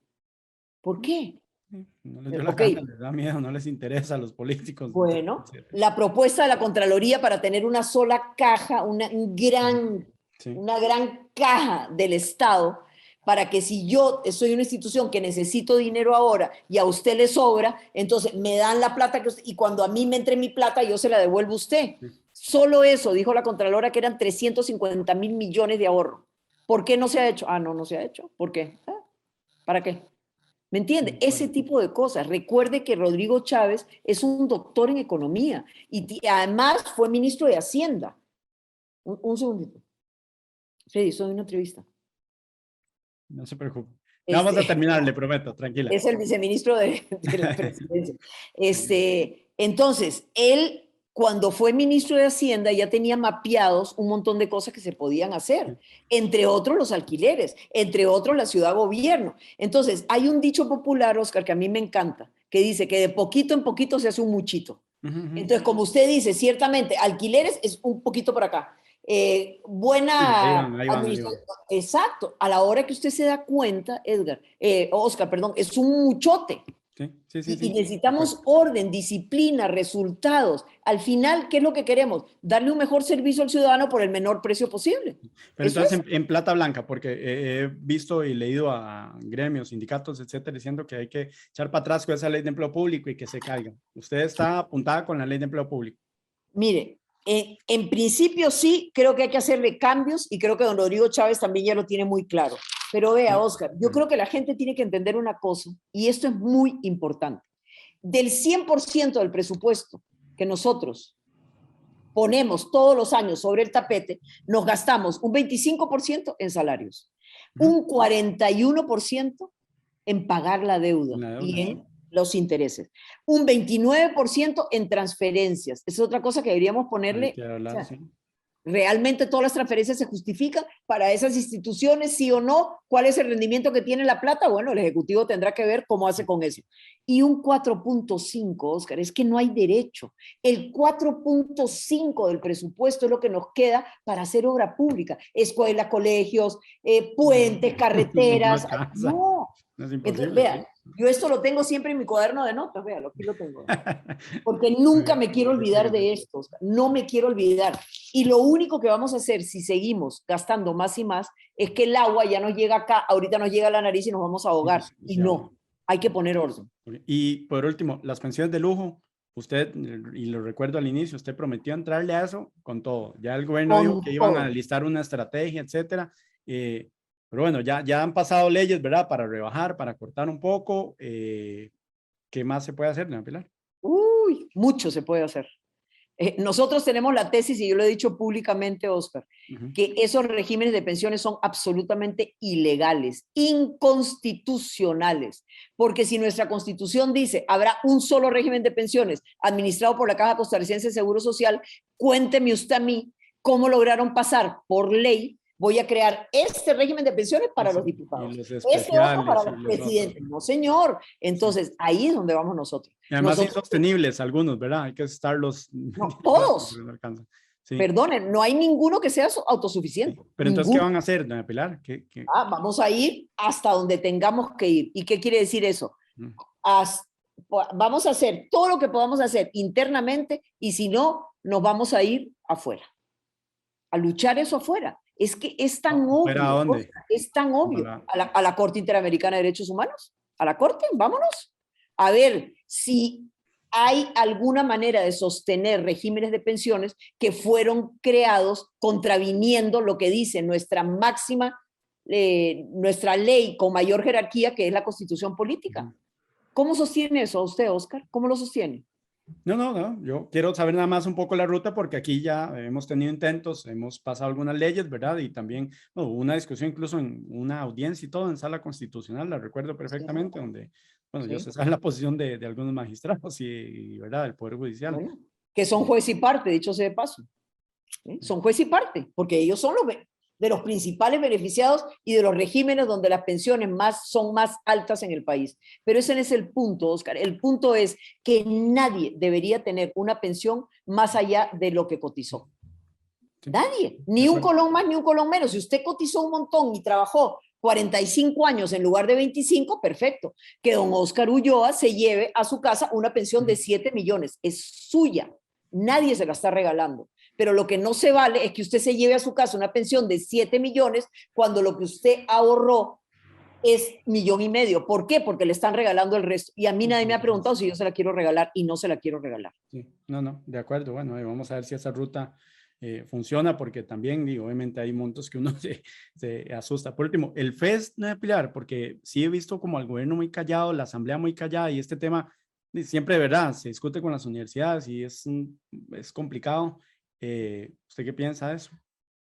¿Por qué? Sí, no les dio la Ok, gana, les da miedo, no les interesa a los políticos, etcétera, bueno, etcétera. la propuesta de la Contraloría para tener una sola caja, Ujú. Sí, una gran caja del Estado, para que si yo soy una institución que necesito dinero ahora y a usted le sobra, entonces me dan la plata y cuando a mí me entre mi plata, yo se la devuelvo a usted. sí. Solo eso, dijo la Contralora, que eran 350,000 millones de ahorro. ¿Por qué no se ha hecho? Ah, no, no se ha hecho. ¿Por qué? ¿Para qué? ¿Me entiende? Ese Bueno, tipo de cosas. Recuerde que Rodrigo Chávez es un doctor en economía y además fue ministro de Hacienda. Un segundito. Freddy, soy una entrevista. no se preocupe. Ya vamos a Este, terminar, le prometo, tranquila. es el viceministro de la presidencia. Entonces, él, cuando fue ministro de Hacienda, ya tenía mapeados un montón de cosas que se podían hacer, entre otros los alquileres, entre otros la ciudad gobierno. Entonces, hay un dicho popular, Oscar, que a mí me encanta, que dice que de poquito en poquito se hace un muchito. Ujú, ujú. Entonces, como usted dice, ciertamente, alquileres es un poquito por acá. Sí, ahí Buena van, ahí van, ahí administración. van. Exacto. A la hora que usted se da cuenta, Oscar, perdón, es un muchote. Sí, sí, sí, Y sí, de acuerdo. necesitamos orden, disciplina, resultados. Al final, ¿qué es lo que queremos? Darle un mejor servicio al ciudadano por el menor precio posible. Pero Eso entonces es. en plata blanca, porque he visto y leído a gremios, sindicatos, etcétera, diciendo que hay que echar para atrás con esa ley de empleo público y que se caiga. Usted está apuntada con la ley de empleo público. Mire, en principio sí, creo que hay que hacerle cambios y creo que don Rodrigo Chávez también ya lo tiene muy claro. Pero vea, Sí. Oscar, yo Bueno, creo que la gente tiene que entender una cosa y esto es muy importante. Del 100% del presupuesto que nosotros ponemos todos los años sobre el tapete, nos gastamos un 25% en salarios, ujú, un 41% en pagar la deuda la deuda, y sí. en los intereses, un 29% en transferencias. Es otra cosa que deberíamos Hay ponerle. que O hablar, sea, sí. ¿realmente todas las transferencias se justifican para esas instituciones, sí o no? ¿Cuál es el rendimiento que tiene la plata? Bueno, el Ejecutivo tendrá que ver cómo hace con eso. Y un 4,5, Oscar, es que no hay derecho. El 4,5 del presupuesto es lo que nos queda para hacer obra pública. Escuelas, colegios, puentes, No carreteras. alcanza, No. no es Entonces, imposible, vean, sí. yo esto lo tengo siempre en mi cuaderno de notas, véalo, aquí lo tengo. Porque nunca me quiero olvidar Excelente. de esto, no me quiero olvidar. Y lo único que vamos a hacer si seguimos gastando más y más es que el agua ya nos llega acá, ahorita nos llega a la nariz y nos vamos a ahogar. Y Y se ahoga. no, hay que poner orden. Y por último, las pensiones de lujo, usted, y lo recuerdo al inicio, usted prometió entrarle a eso con todo. Ya el gobierno dijo Con que iban a todo. listar una estrategia, etcétera. Pero bueno, ya han pasado leyes, ¿verdad? Para rebajar, para cortar un poco. ¿Qué más se puede hacer, doña Pilar? Uy, mucho se puede hacer. Nosotros tenemos la tesis, y yo lo he dicho públicamente, Oscar, que esos regímenes de pensiones son absolutamente ilegales, inconstitucionales, porque si nuestra Constitución dice habrá un solo régimen de pensiones administrado por la Caja Costarricense de Seguro Social, cuénteme usted a mí cómo lograron pasar por ley. Voy a crear este régimen de pensiones para los diputados. Y los Este otro para especiales y los los otros. presidentes. No, señor. Entonces, Sí. ahí es donde vamos nosotros. Y además Nosotros, insostenibles algunos, ¿verdad? Hay que estarlos... no, todos. No alcanza. Sí, Perdonen, no hay ninguno que sea sí. autosuficiente. Pero entonces, ¿qué Ninguno. van a hacer, doña Pilar? Vamos a ir hasta donde tengamos que ir. ¿Y qué quiere decir eso? Mm. Vamos a hacer todo lo que podamos hacer internamente, y si no, nos vamos a ir afuera. A luchar eso afuera. Es que es tan ¿Fuera a obvio. dónde? Oscar, es tan obvio. A la Corte Interamericana de Derechos Humanos. A la Corte, vámonos. A ver si hay alguna manera de sostener regímenes de pensiones que fueron creados contraviniendo lo que dice nuestra máxima, nuestra ley con mayor jerarquía, que es la Constitución política. ¿Cómo sostiene eso usted, Oscar? ¿Cómo lo sostiene? No, yo quiero saber nada más un poco la ruta, porque aquí ya hemos tenido intentos, hemos pasado algunas leyes, ¿verdad? Y también hubo una discusión incluso en una audiencia y todo en sala constitucional, la recuerdo perfectamente, donde, bueno, yo sé la posición de algunos magistrados ¿verdad? Del Poder Judicial. Bueno, que son juez y parte, dicho sea de paso. ¿Sí? Son juez y parte, porque ellos son de los principales beneficiados y de los regímenes donde las pensiones son más altas en el país. Pero ese no es el punto, Oscar. El punto es que nadie debería tener una pensión más allá de lo que cotizó. Sí. Nadie, ni un colón más ni un colón menos. Si usted cotizó un montón y trabajó 45 años en lugar de 25, perfecto. Que don Oscar Ulloa se lleve a su casa una pensión de 7 millones. Es suya. Nadie se la está regalando. Pero lo que no se vale es que usted se lleve a su casa una pensión de 7 millones cuando lo que usted ahorró es 1,5 millones. ¿Por qué? Porque le están regalando el resto. Y a mí nadie me ha preguntado si yo se la quiero regalar, y no se la quiero regalar. Sí. No, de acuerdo. Bueno, vamos a ver si esa ruta funciona, porque también, digo, obviamente hay montos que uno se asusta. Por último, el FES, no, Pilar, porque sí he visto como al gobierno muy callado, la asamblea muy callada, y este tema siempre, de verdad, se discute con las universidades y es complicado. ¿Usted qué piensa de eso?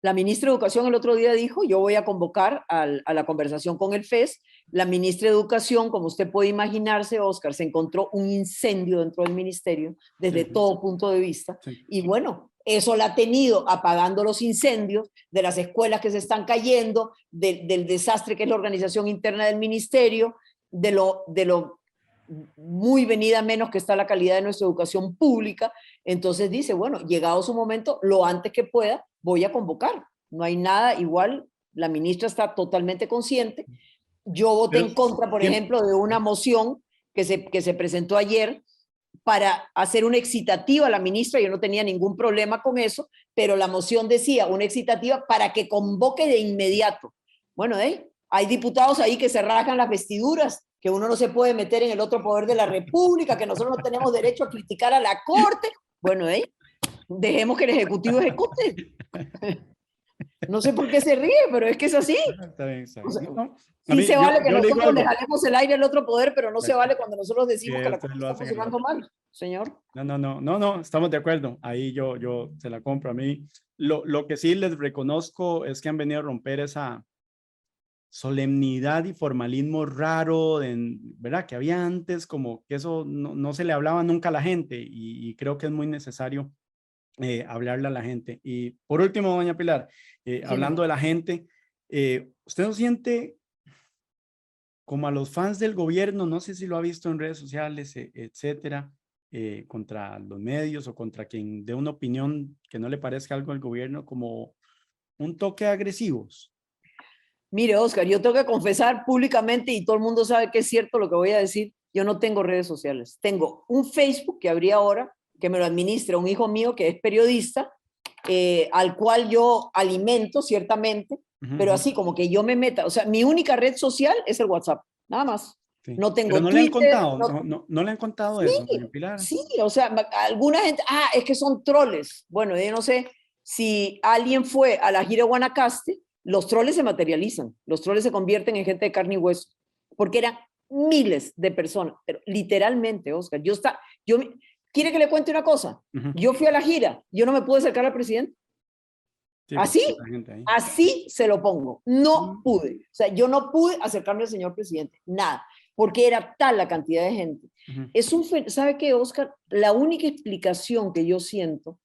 La ministra de Educación el otro día dijo, yo voy a convocar a la conversación con el FES. La ministra de Educación, como usted puede imaginarse, Oscar, se encontró un incendio dentro del ministerio desde todo punto de vista. Sí. Y bueno, eso la ha tenido apagando los incendios de las escuelas que se están cayendo, del desastre que es la organización interna del ministerio, de lo muy venida menos que está la calidad de nuestra educación pública. Entonces dice, bueno, llegado su momento, lo antes que pueda, voy a convocar. No hay nada igual, la ministra está totalmente consciente. Yo voté en contra, por ejemplo, de una moción que se presentó ayer para hacer una excitativa a la ministra. Yo no tenía ningún problema con eso, pero la moción decía una excitativa para que convoque de inmediato. Bueno, hay diputados ahí que se rasgan las vestiduras, que uno no se puede meter en el otro poder de la República, que nosotros no tenemos derecho a criticar a la Corte. Bueno, dejemos que el Ejecutivo ejecute. No sé por qué se ríe, pero es que es así. Está bien. O sea, no, sí se vale que nosotros le jalemos el aire al otro poder, pero no se vale cuando nosotros decimos que la cosa está funcionando mal, señor. No, estamos de acuerdo. Ahí yo se la compro. A mí lo que sí les reconozco es que han venido a romper esa solemnidad y formalismo raro, ¿verdad? Que había antes, como que eso no se le hablaba nunca a la gente, y creo que es muy necesario hablarle a la gente. Y por último, doña Pilar, hablando de la gente, ¿usted no siente como a los fans del gobierno, no sé si lo ha visto en redes sociales, etcétera, contra los medios o contra quien dé una opinión que no le parezca algo al gobierno, como un toque agresivos? Mire, Oscar, yo tengo que confesar públicamente, y todo el mundo sabe que es cierto lo que voy a decir, yo no tengo redes sociales. Tengo un Facebook que abrí ahora, que me lo administra un hijo mío que es periodista, al cual yo alimento ciertamente, pero así como que yo me meta, o sea, mi única red social es el WhatsApp, nada más. Sí. No tengo pero no Twitter. Le han contado, no le han contado sí, eso, doña Pilar. Sí, o sea, alguna gente, es que son troles. Bueno, yo no sé si alguien fue a la gira de Guanacaste los troles se materializan, los troles se convierten en gente de carne y hueso, porque eran miles de personas, pero literalmente, Oscar, ¿quiere que le cuente una cosa? Yo fui a la gira, yo no me pude acercar al presidente. Sí, Así, así se lo pongo. No pude. O sea, yo no pude acercarme al señor presidente. Nada. Porque era tal la cantidad de gente. ¿Sabe qué, Oscar? La única explicación que yo siento,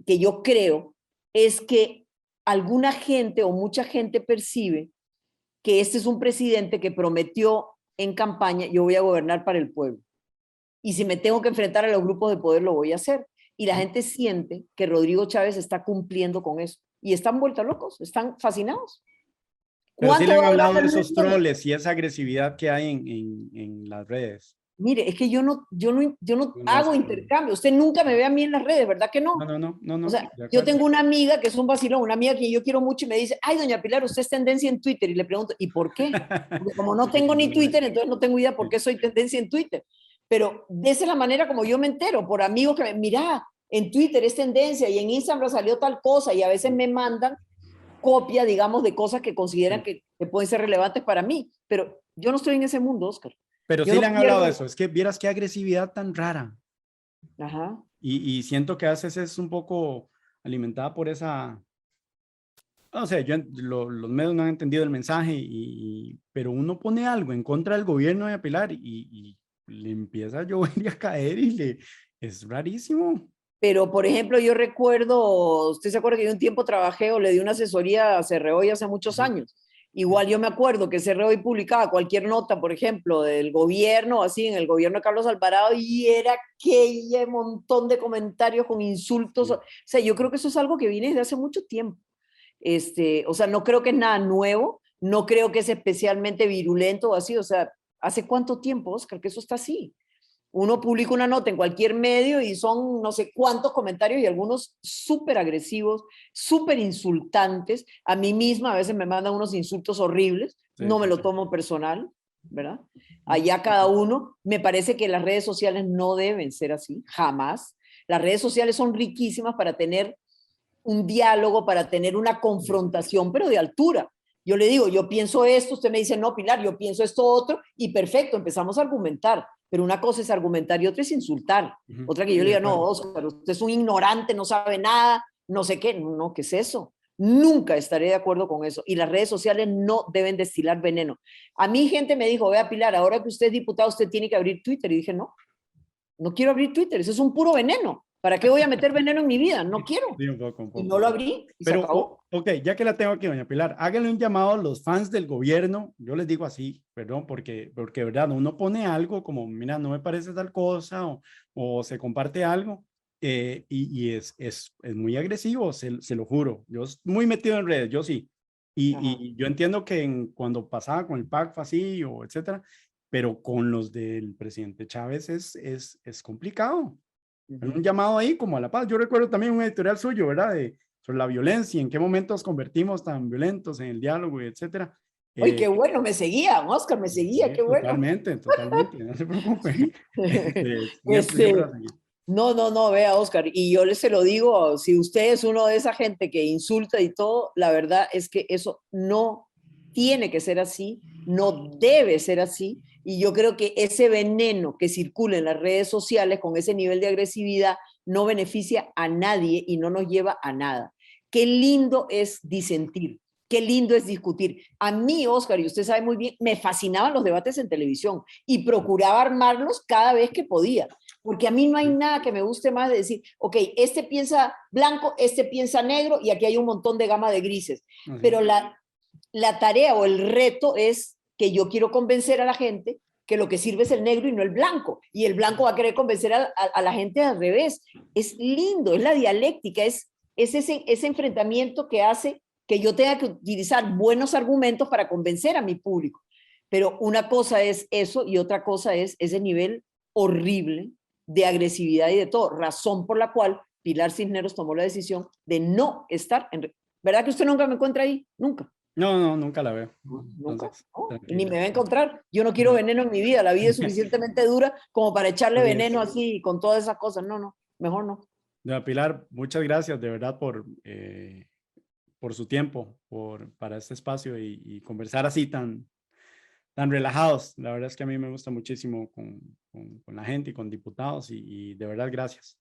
que yo creo, es que alguna gente o mucha gente percibe que este es un presidente que prometió en campaña: yo voy a gobernar para el pueblo. Y si me tengo que enfrentar a los grupos de poder, lo voy a hacer. Y la gente siente que Rodrigo Chávez está cumpliendo con eso. Y están vueltos locos, están fascinados. Pero sí le han hablado de esos troles y esa agresividad que hay en las redes. Mire, es que yo no hago intercambio. Usted nunca me ve a mí en las redes, ¿verdad que no? No. O sea, yo tengo una amiga que es un vacilón, una amiga que yo quiero mucho y me dice: ay, doña Pilar, usted es tendencia en Twitter. Y le pregunto: ¿y por qué? Porque como no tengo ni Twitter, entonces no tengo idea por qué soy tendencia en Twitter. Pero de esa es la manera como yo me entero, por amigos que me, mira, en Twitter es tendencia y en Instagram salió tal cosa, y a veces me mandan copia, digamos, de cosas que consideran que pueden ser relevantes para mí. Pero yo no estoy en ese mundo, Oscar. Pero sí le han hablado de eso. Es que vieras qué agresividad tan rara. Ajá. Y siento que a veces es un poco alimentada por esa... No sé, los medios no han entendido el mensaje, pero uno pone algo en contra del gobierno de Pilar y le empieza a llover y a caer es rarísimo. Pero, por ejemplo, yo recuerdo, usted se acuerda que yo un tiempo trabajé o le di una asesoría a Cerreoy hace muchos años. Igual yo me acuerdo que Cerreoy publicaba cualquier nota, por ejemplo, del gobierno, así, en el gobierno de Carlos Alvarado, y era aquel montón de comentarios con insultos. O sea, yo creo que eso es algo que viene desde hace mucho tiempo. O sea, no creo que es nada nuevo, no creo que es especialmente virulento o así. O sea, ¿hace cuánto tiempo, Oscar, que eso está así? Uno publica una nota en cualquier medio y son no sé cuántos comentarios, y algunos súper agresivos, súper insultantes. A mí misma a veces me mandan unos insultos horribles, no me lo tomo personal, ¿verdad? Allá cada uno. Me parece que las redes sociales no deben ser así, jamás. Las redes sociales son riquísimas para tener un diálogo, para tener una confrontación, pero de altura. Yo le digo: yo pienso esto, usted me dice: no, Pilar, yo pienso esto otro, y perfecto, empezamos a argumentar. Pero una cosa es argumentar y otra es insultar. Otra que yo le diga: no, Oscar, usted es un ignorante, no sabe nada, no sé qué. No, ¿qué es eso? Nunca estaré de acuerdo con eso. Y las redes sociales no deben destilar veneno. A mí gente me dijo: vea, Pilar, ahora que usted es diputada, usted tiene que abrir Twitter. Y dije: no, no quiero abrir Twitter, eso es un puro veneno. ¿Para qué voy a meter veneno en mi vida? No quiero. Sí, un poco. Y no lo abrí y pero, se acabó. Ok, ya que la tengo aquí, doña Pilar, háganle un llamado a los fans del gobierno. Yo les digo así, perdón, porque verdad, uno pone algo como: mira, no me parece tal cosa, o se comparte algo, y es muy agresivo, se lo juro. Yo estoy muy metido en redes, yo sí. Y yo entiendo que cuando pasaba con el PAC fue así, o etcétera, pero con los del presidente Chávez es complicado. Un llamado ahí como a la paz. Yo recuerdo también un editorial suyo, ¿verdad? Sobre la violencia, en qué momentos convertimos tan violentos en el diálogo, y etcétera. Oye, qué bueno, me seguía, Oscar, me seguía, qué bueno. Totalmente, no se preocupe. Siempre va a seguir. No, vea, Oscar, y yo se lo digo: si usted es uno de esa gente que insulta y todo, la verdad es que eso no tiene que ser así, no debe ser así, y yo creo que ese veneno que circula en las redes sociales con ese nivel de agresividad no beneficia a nadie y no nos lleva a nada. Qué lindo es disentir, qué lindo es discutir. A mí, Oscar, y usted sabe muy bien, me fascinaban los debates en televisión y procuraba armarlos cada vez que podía. Porque a mí no hay nada que me guste más de decir: ok, este piensa blanco, este piensa negro, y aquí hay un montón de gama de grises. Pero la tarea o el reto es que yo quiero convencer a la gente que lo que sirve es el negro y no el blanco. Y el blanco va a querer convencer a la gente al revés. Es lindo, es la dialéctica, es ese enfrentamiento que hace que yo tenga que utilizar buenos argumentos para convencer a mi público. Pero una cosa es eso y otra cosa es ese nivel horrible de agresividad y de todo, razón por la cual Pilar Cisneros tomó la decisión de no estar en... ¿Verdad que usted nunca me encuentra ahí? Nunca. No, nunca la veo. Nunca. Entonces, No, ni me va a encontrar. Yo no quiero veneno en mi vida. La vida es suficientemente dura como para echarle veneno así con todas esas cosas. No, mejor no. Doña Pilar, muchas gracias de verdad por su tiempo, para este espacio y conversar así tan relajados. La verdad es que a mí me gusta muchísimo con la gente y con diputados y de verdad gracias.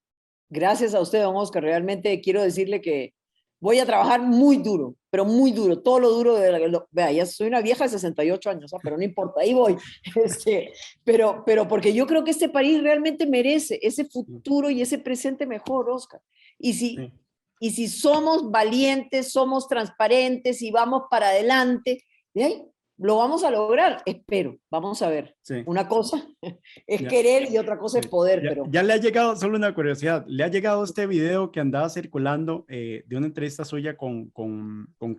Gracias a usted, don Oscar. Realmente quiero decirle que voy a trabajar muy duro, pero muy duro, todo lo duro vea, ya soy una vieja de 68 años, ¿ah? Pero no importa, ahí voy. Pero porque yo creo que este país realmente merece ese futuro y ese presente mejor, Oscar. Y si, Sí. y si somos valientes, somos transparentes y vamos para adelante, de ahí lo vamos a lograr, espero. Vamos a ver. Sí. Una cosa es Ya. querer y otra cosa es poder, Ya, pero... ya le ha llegado, solo una curiosidad, le ha llegado este video que andaba circulando de una entrevista suya con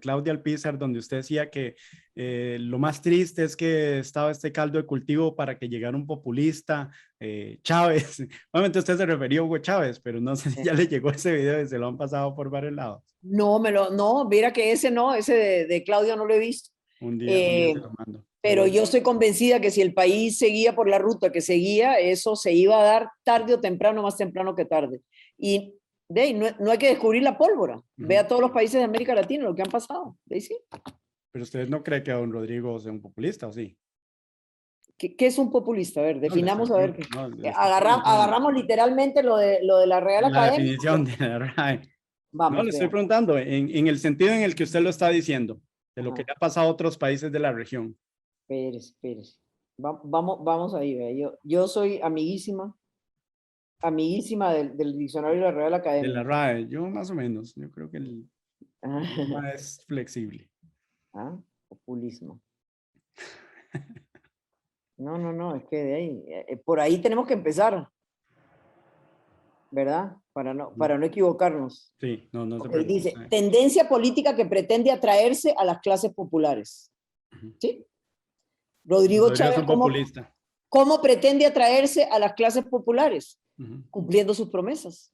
Claudia Alpizar, donde usted decía que lo más triste es que estaba este caldo de cultivo para que llegara un populista, Chávez. Obviamente usted se refirió a Hugo Chávez, pero no sé si ya le llegó ese video y se lo han pasado por varios lados. No, mira que ese no, ese de Claudia no lo he visto. Un día se lo mando. Pero yo estoy convencida que si el país seguía por la ruta que seguía, eso se iba a dar tarde o temprano, más temprano que tarde. Y de ahí, no hay que descubrir la pólvora. Ve a todos los países de América Latina lo que han pasado. De ahí sí. Pero usted no cree que don Rodrigo sea un populista, ¿o sí? ¿Qué es un populista? A ver, definamos a ver. No, Agarramos literalmente lo de la Real la Academia. definición de la RAE. No, Vamos, le estoy veamos. preguntando en el sentido en el que usted lo está diciendo, de lo Ajá. que le ha pasado a otros países de la región. Pérez. Vamos ahí, vea. Yo soy amiguísima del diccionario de la Real De Academia. la RAE, yo más o menos, yo creo que el idioma es flexible. Populismo. No, es que de ahí, por ahí tenemos que empezar, ¿verdad? Para no equivocarnos. Sí, no se Okay, preocupe. dice, tendencia política que pretende atraerse a las clases populares. ¿Sí? Rodrigo Es Chávez, un populista. ¿cómo pretende atraerse a las clases populares? Cumpliendo sus promesas,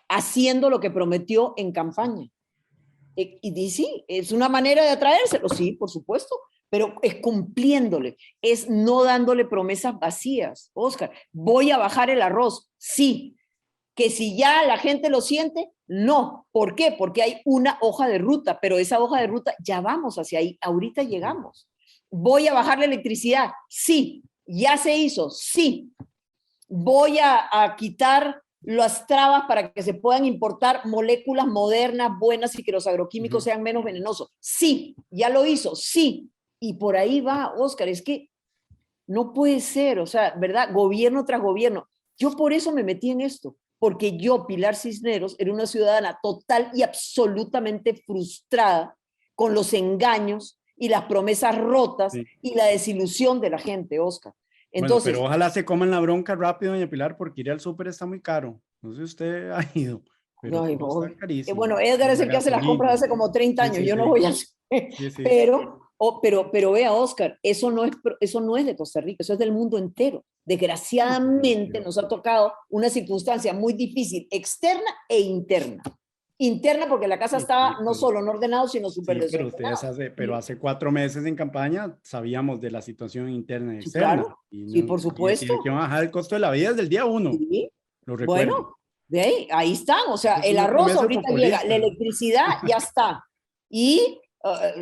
haciendo lo que prometió en campaña. Y sí, es una manera de atraérselo, sí, por supuesto, pero es cumpliéndole, es no dándole promesas vacías. Oscar, voy a bajar el arroz, sí. Que si ya la gente lo siente, no. ¿Por qué? Porque hay una hoja de ruta, pero esa hoja de ruta ya vamos hacia ahí, ahorita llegamos. Voy a bajar la electricidad, sí. Ya se hizo, sí. Voy a quitar las trabas para que se puedan importar moléculas modernas, buenas y que los agroquímicos sean menos venenosos. Sí, ya lo hizo, sí. Y por ahí va, Oscar, es que no puede ser, o sea, ¿verdad? Gobierno tras gobierno. Yo por eso me metí en esto, porque yo, Pilar Cisneros, era una ciudadana total y absolutamente frustrada con los engaños y las promesas rotas y la desilusión de la gente, Oscar. Entonces, bueno, pero ojalá se coman la bronca rápido, doña Pilar, porque ir al súper está muy caro. No sé si usted ha ido, pero no, está carísimo. bueno, Edgar es el que hace las compras hace como 30 años, yo no voy a hacer, pero vea, Oscar, eso no es de Costa Rica, eso es del mundo entero. Desgraciadamente nos ha tocado una circunstancia muy difícil, externa e interna. Interna porque la casa estaba no solo no ordenado, sino súper desordenado. Pero hace 4 meses en campaña sabíamos de la situación interna y externa. Claro, sí, por supuesto. Y que van a bajar el costo de la vida desde el día 1. Sí. Lo recuerdo. Bueno, de ahí están, o sea, el arroz ahorita llega, la electricidad ya está. Y,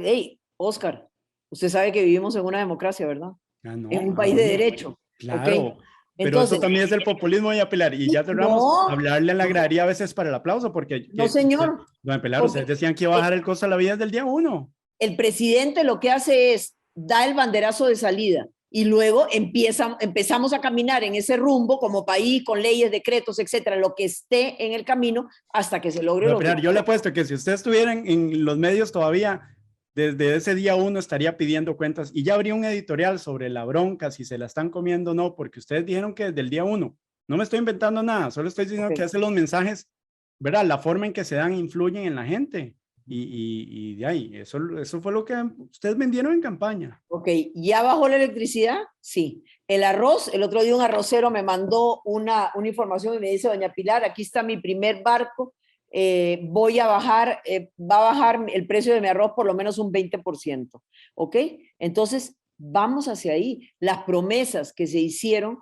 hey, Oscar, usted sabe que vivimos en una democracia, ¿verdad? No, en un país de derecho. Claro. ¿Okay? Pero entonces, eso también es el populismo, doña Pilar. Y ya cerramos, hablarle a la agraria a veces para el aplauso, porque... No, señor. Doña Pilar, ustedes decían que iba a bajar el costo de la vida desde el día 1. El presidente lo que hace es, da el banderazo de salida y luego empezamos a caminar en ese rumbo como país, con leyes, decretos, etcétera, lo que esté en el camino hasta que se logre lo que... Yo le apuesto que si usted estuviera en los medios todavía... Desde ese día 1 estaría pidiendo cuentas y ya habría un editorial sobre la bronca, si se la están comiendo o no, porque ustedes dijeron que desde el día 1, no me estoy inventando nada, solo estoy diciendo que hace los mensajes, ¿verdad? La forma en que se dan influyen en la gente y de ahí, eso fue lo que ustedes vendieron en campaña. Ok, ¿ya bajó la electricidad? Sí. El arroz, el otro día un arrocero me mandó una información y me dice, doña Pilar, aquí está mi primer barco, va a bajar el precio de mi arroz por lo menos un 20%, ¿ok? Entonces, vamos hacia ahí. Las promesas que se hicieron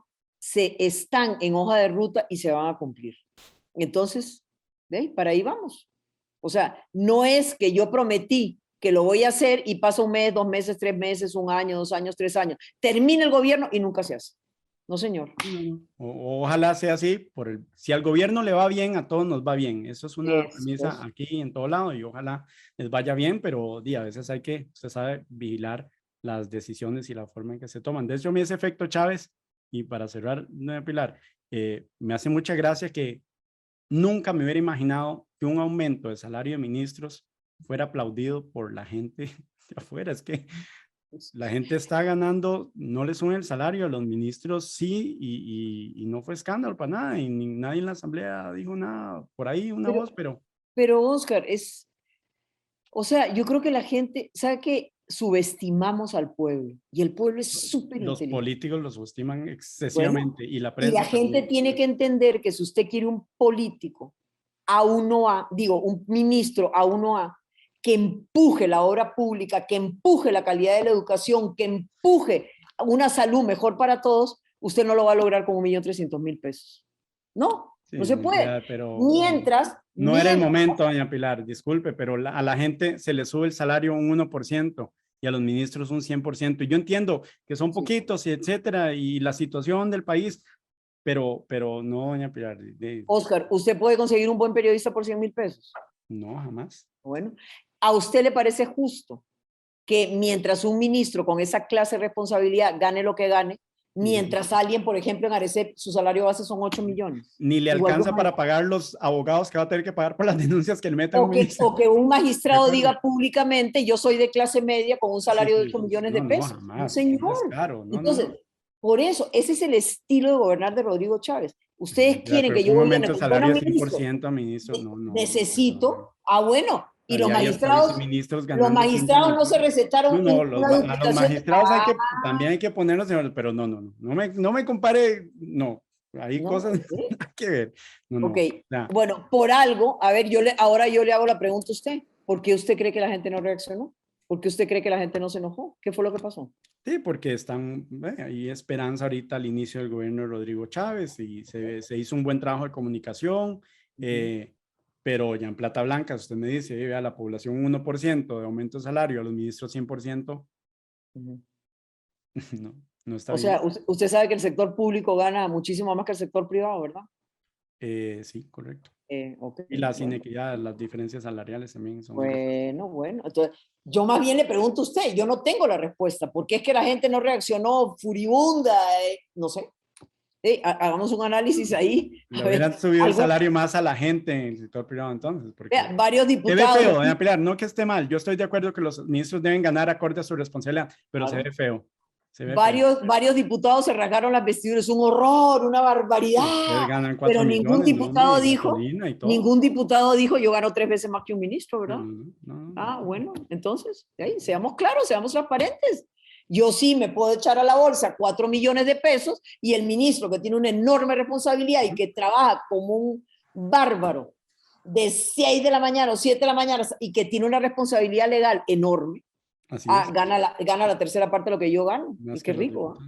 están en hoja de ruta y se van a cumplir. Entonces, para ahí vamos. O sea, no es que yo prometí que lo voy a hacer y pasa un mes, 2 meses, 3 meses, 1 año, 2 años, 3 años. Termina el gobierno y nunca se hace. No, señor. Ojalá sea así. Si al gobierno le va bien, a todos nos va bien. Eso es una premisa aquí en todo lado y ojalá les vaya bien, pero a veces hay que, usted sabe, vigilar las decisiones y la forma en que se toman. De hecho, a mí ese efecto Chávez, y para cerrar, Pilar, me hace mucha gracia que nunca me hubiera imaginado que un aumento de salario de ministros fuera aplaudido por la gente de afuera. Es que la gente está ganando, no le suben el salario, a los ministros sí, y no fue escándalo para nada, y nadie en la asamblea dijo nada, por ahí una voz, pero... Pero Oscar, o sea, yo creo que la gente, ¿sabe qué? Subestimamos al pueblo, y el pueblo es súper Los inteligente. políticos lo subestiman excesivamente, y la Y prensa la gente también. tiene que entender que si usted quiere un político A1A, digo, un ministro A1A, que empuje la obra pública, que empuje la calidad de la educación, que empuje una salud mejor para todos, usted no lo va a lograr con 1.300.000 pesos. No, Sí, no se puede. pero Mientras... no era el momento, doña Pilar, disculpe, pero a la gente se le sube el salario un 1% y a los ministros un 100%. Y yo entiendo que son poquitos, y etcétera, y la situación del país, pero no, doña Pilar. Oscar, ¿usted puede conseguir un buen periodista por 100.000 pesos? No, jamás. Bueno, ¿a usted le parece justo que mientras un ministro con esa clase de responsabilidad gane lo que gane, mientras alguien, por ejemplo, en Arecep, su salario base son 8 millones? Ni le alcanza para pagar los abogados que va a tener que pagar por las denuncias que le meten a un ministro. O que un magistrado diga públicamente, yo soy de clase media con un salario de 8 millones de pesos. No, jamás. No, señor. Es caro. Entonces, por eso, ese es el estilo de gobernar de Rodrigo Chávez. Ustedes quieren que yo gobierne con salario de 100% a ministros. Necesito, bueno, y los magistrados no se recetaron los magistrados también hay que ponerlos, pero no me compare, hay cosas que ver. Bueno, por algo, a ver, ahora yo le hago la pregunta a usted. ¿Por qué usted cree que la gente no reaccionó? ¿Por qué usted cree que la gente no se enojó? ¿Qué fue lo que pasó? Sí, porque hay esperanza ahorita al inicio del gobierno de Rodrigo Chávez y se hizo un buen trabajo de comunicación, pero ya en plata blanca, usted me dice, vea, la población 1% de aumento de salario, a los ministros 100%, no está bien. O sea, usted sabe que el sector público gana muchísimo más que el sector privado, ¿verdad? Sí, correcto. Okay, y las inequidades, las diferencias salariales también son... Bueno, entonces yo más bien le pregunto a usted, yo no tengo la respuesta, ¿por qué es que la gente no reaccionó furibunda? No sé. Hagamos un análisis ahí. Le hubieran subido el salario más a la gente en el sector privado entonces. Porque varios diputados... Se ve feo, doña Pilar, no que esté mal, yo estoy de acuerdo que los ministros deben ganar acorde a su responsabilidad, pero se ve feo. Varios diputados se rasgaron las vestiduras, un horror, una barbaridad. Pero ningún diputado dijo, yo gano 3 veces más que un ministro, ¿verdad? Bueno, entonces, seamos claros, seamos transparentes. Yo sí me puedo echar a la bolsa 4 millones de pesos y el ministro que tiene una enorme responsabilidad y que trabaja como un bárbaro de 6 de la mañana o 7 de la mañana y que tiene una responsabilidad legal enorme, gana la tercera parte de lo que yo gano. Es que rico.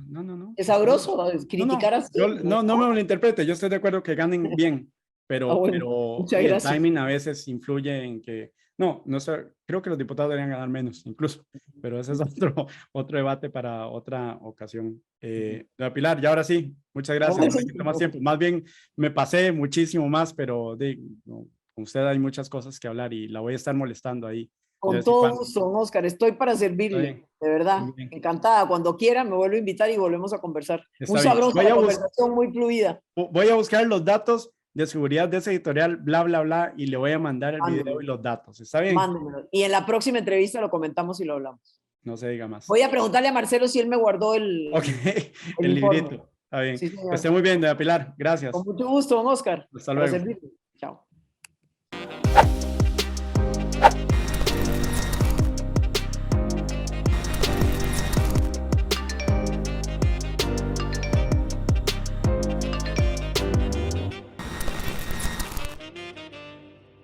Es sabroso criticar así. No me malinterprete, yo estoy de acuerdo que ganen bien, pero el timing a veces influye en que... No sé, creo que los diputados deberían ganar menos, incluso, pero ese es otro debate para otra ocasión. Doña Pilar, y ahora sí, muchas gracias. No me quito más tiempo. Más bien me pasé muchísimo más, pero con usted hay muchas cosas que hablar y la voy a estar molestando ahí. Con todo gusto, Oscar, estoy para servirle, de verdad, encantada. Cuando quiera me vuelvo a invitar y volvemos a conversar. Muy sabrosa la conversación, muy fluida. Voy a buscar los datos de seguridad de ese editorial, bla, bla, bla, y le voy a mandar el video y los datos. ¿Está bien? Mándemelo. Y en la próxima entrevista lo comentamos y lo hablamos. No se diga más. Voy a preguntarle a Marcelo si él me guardó el librito. Está bien. Sí, que esté muy bien, doña Pilar. Gracias. Con mucho gusto, don Oscar. Hasta luego. Chao.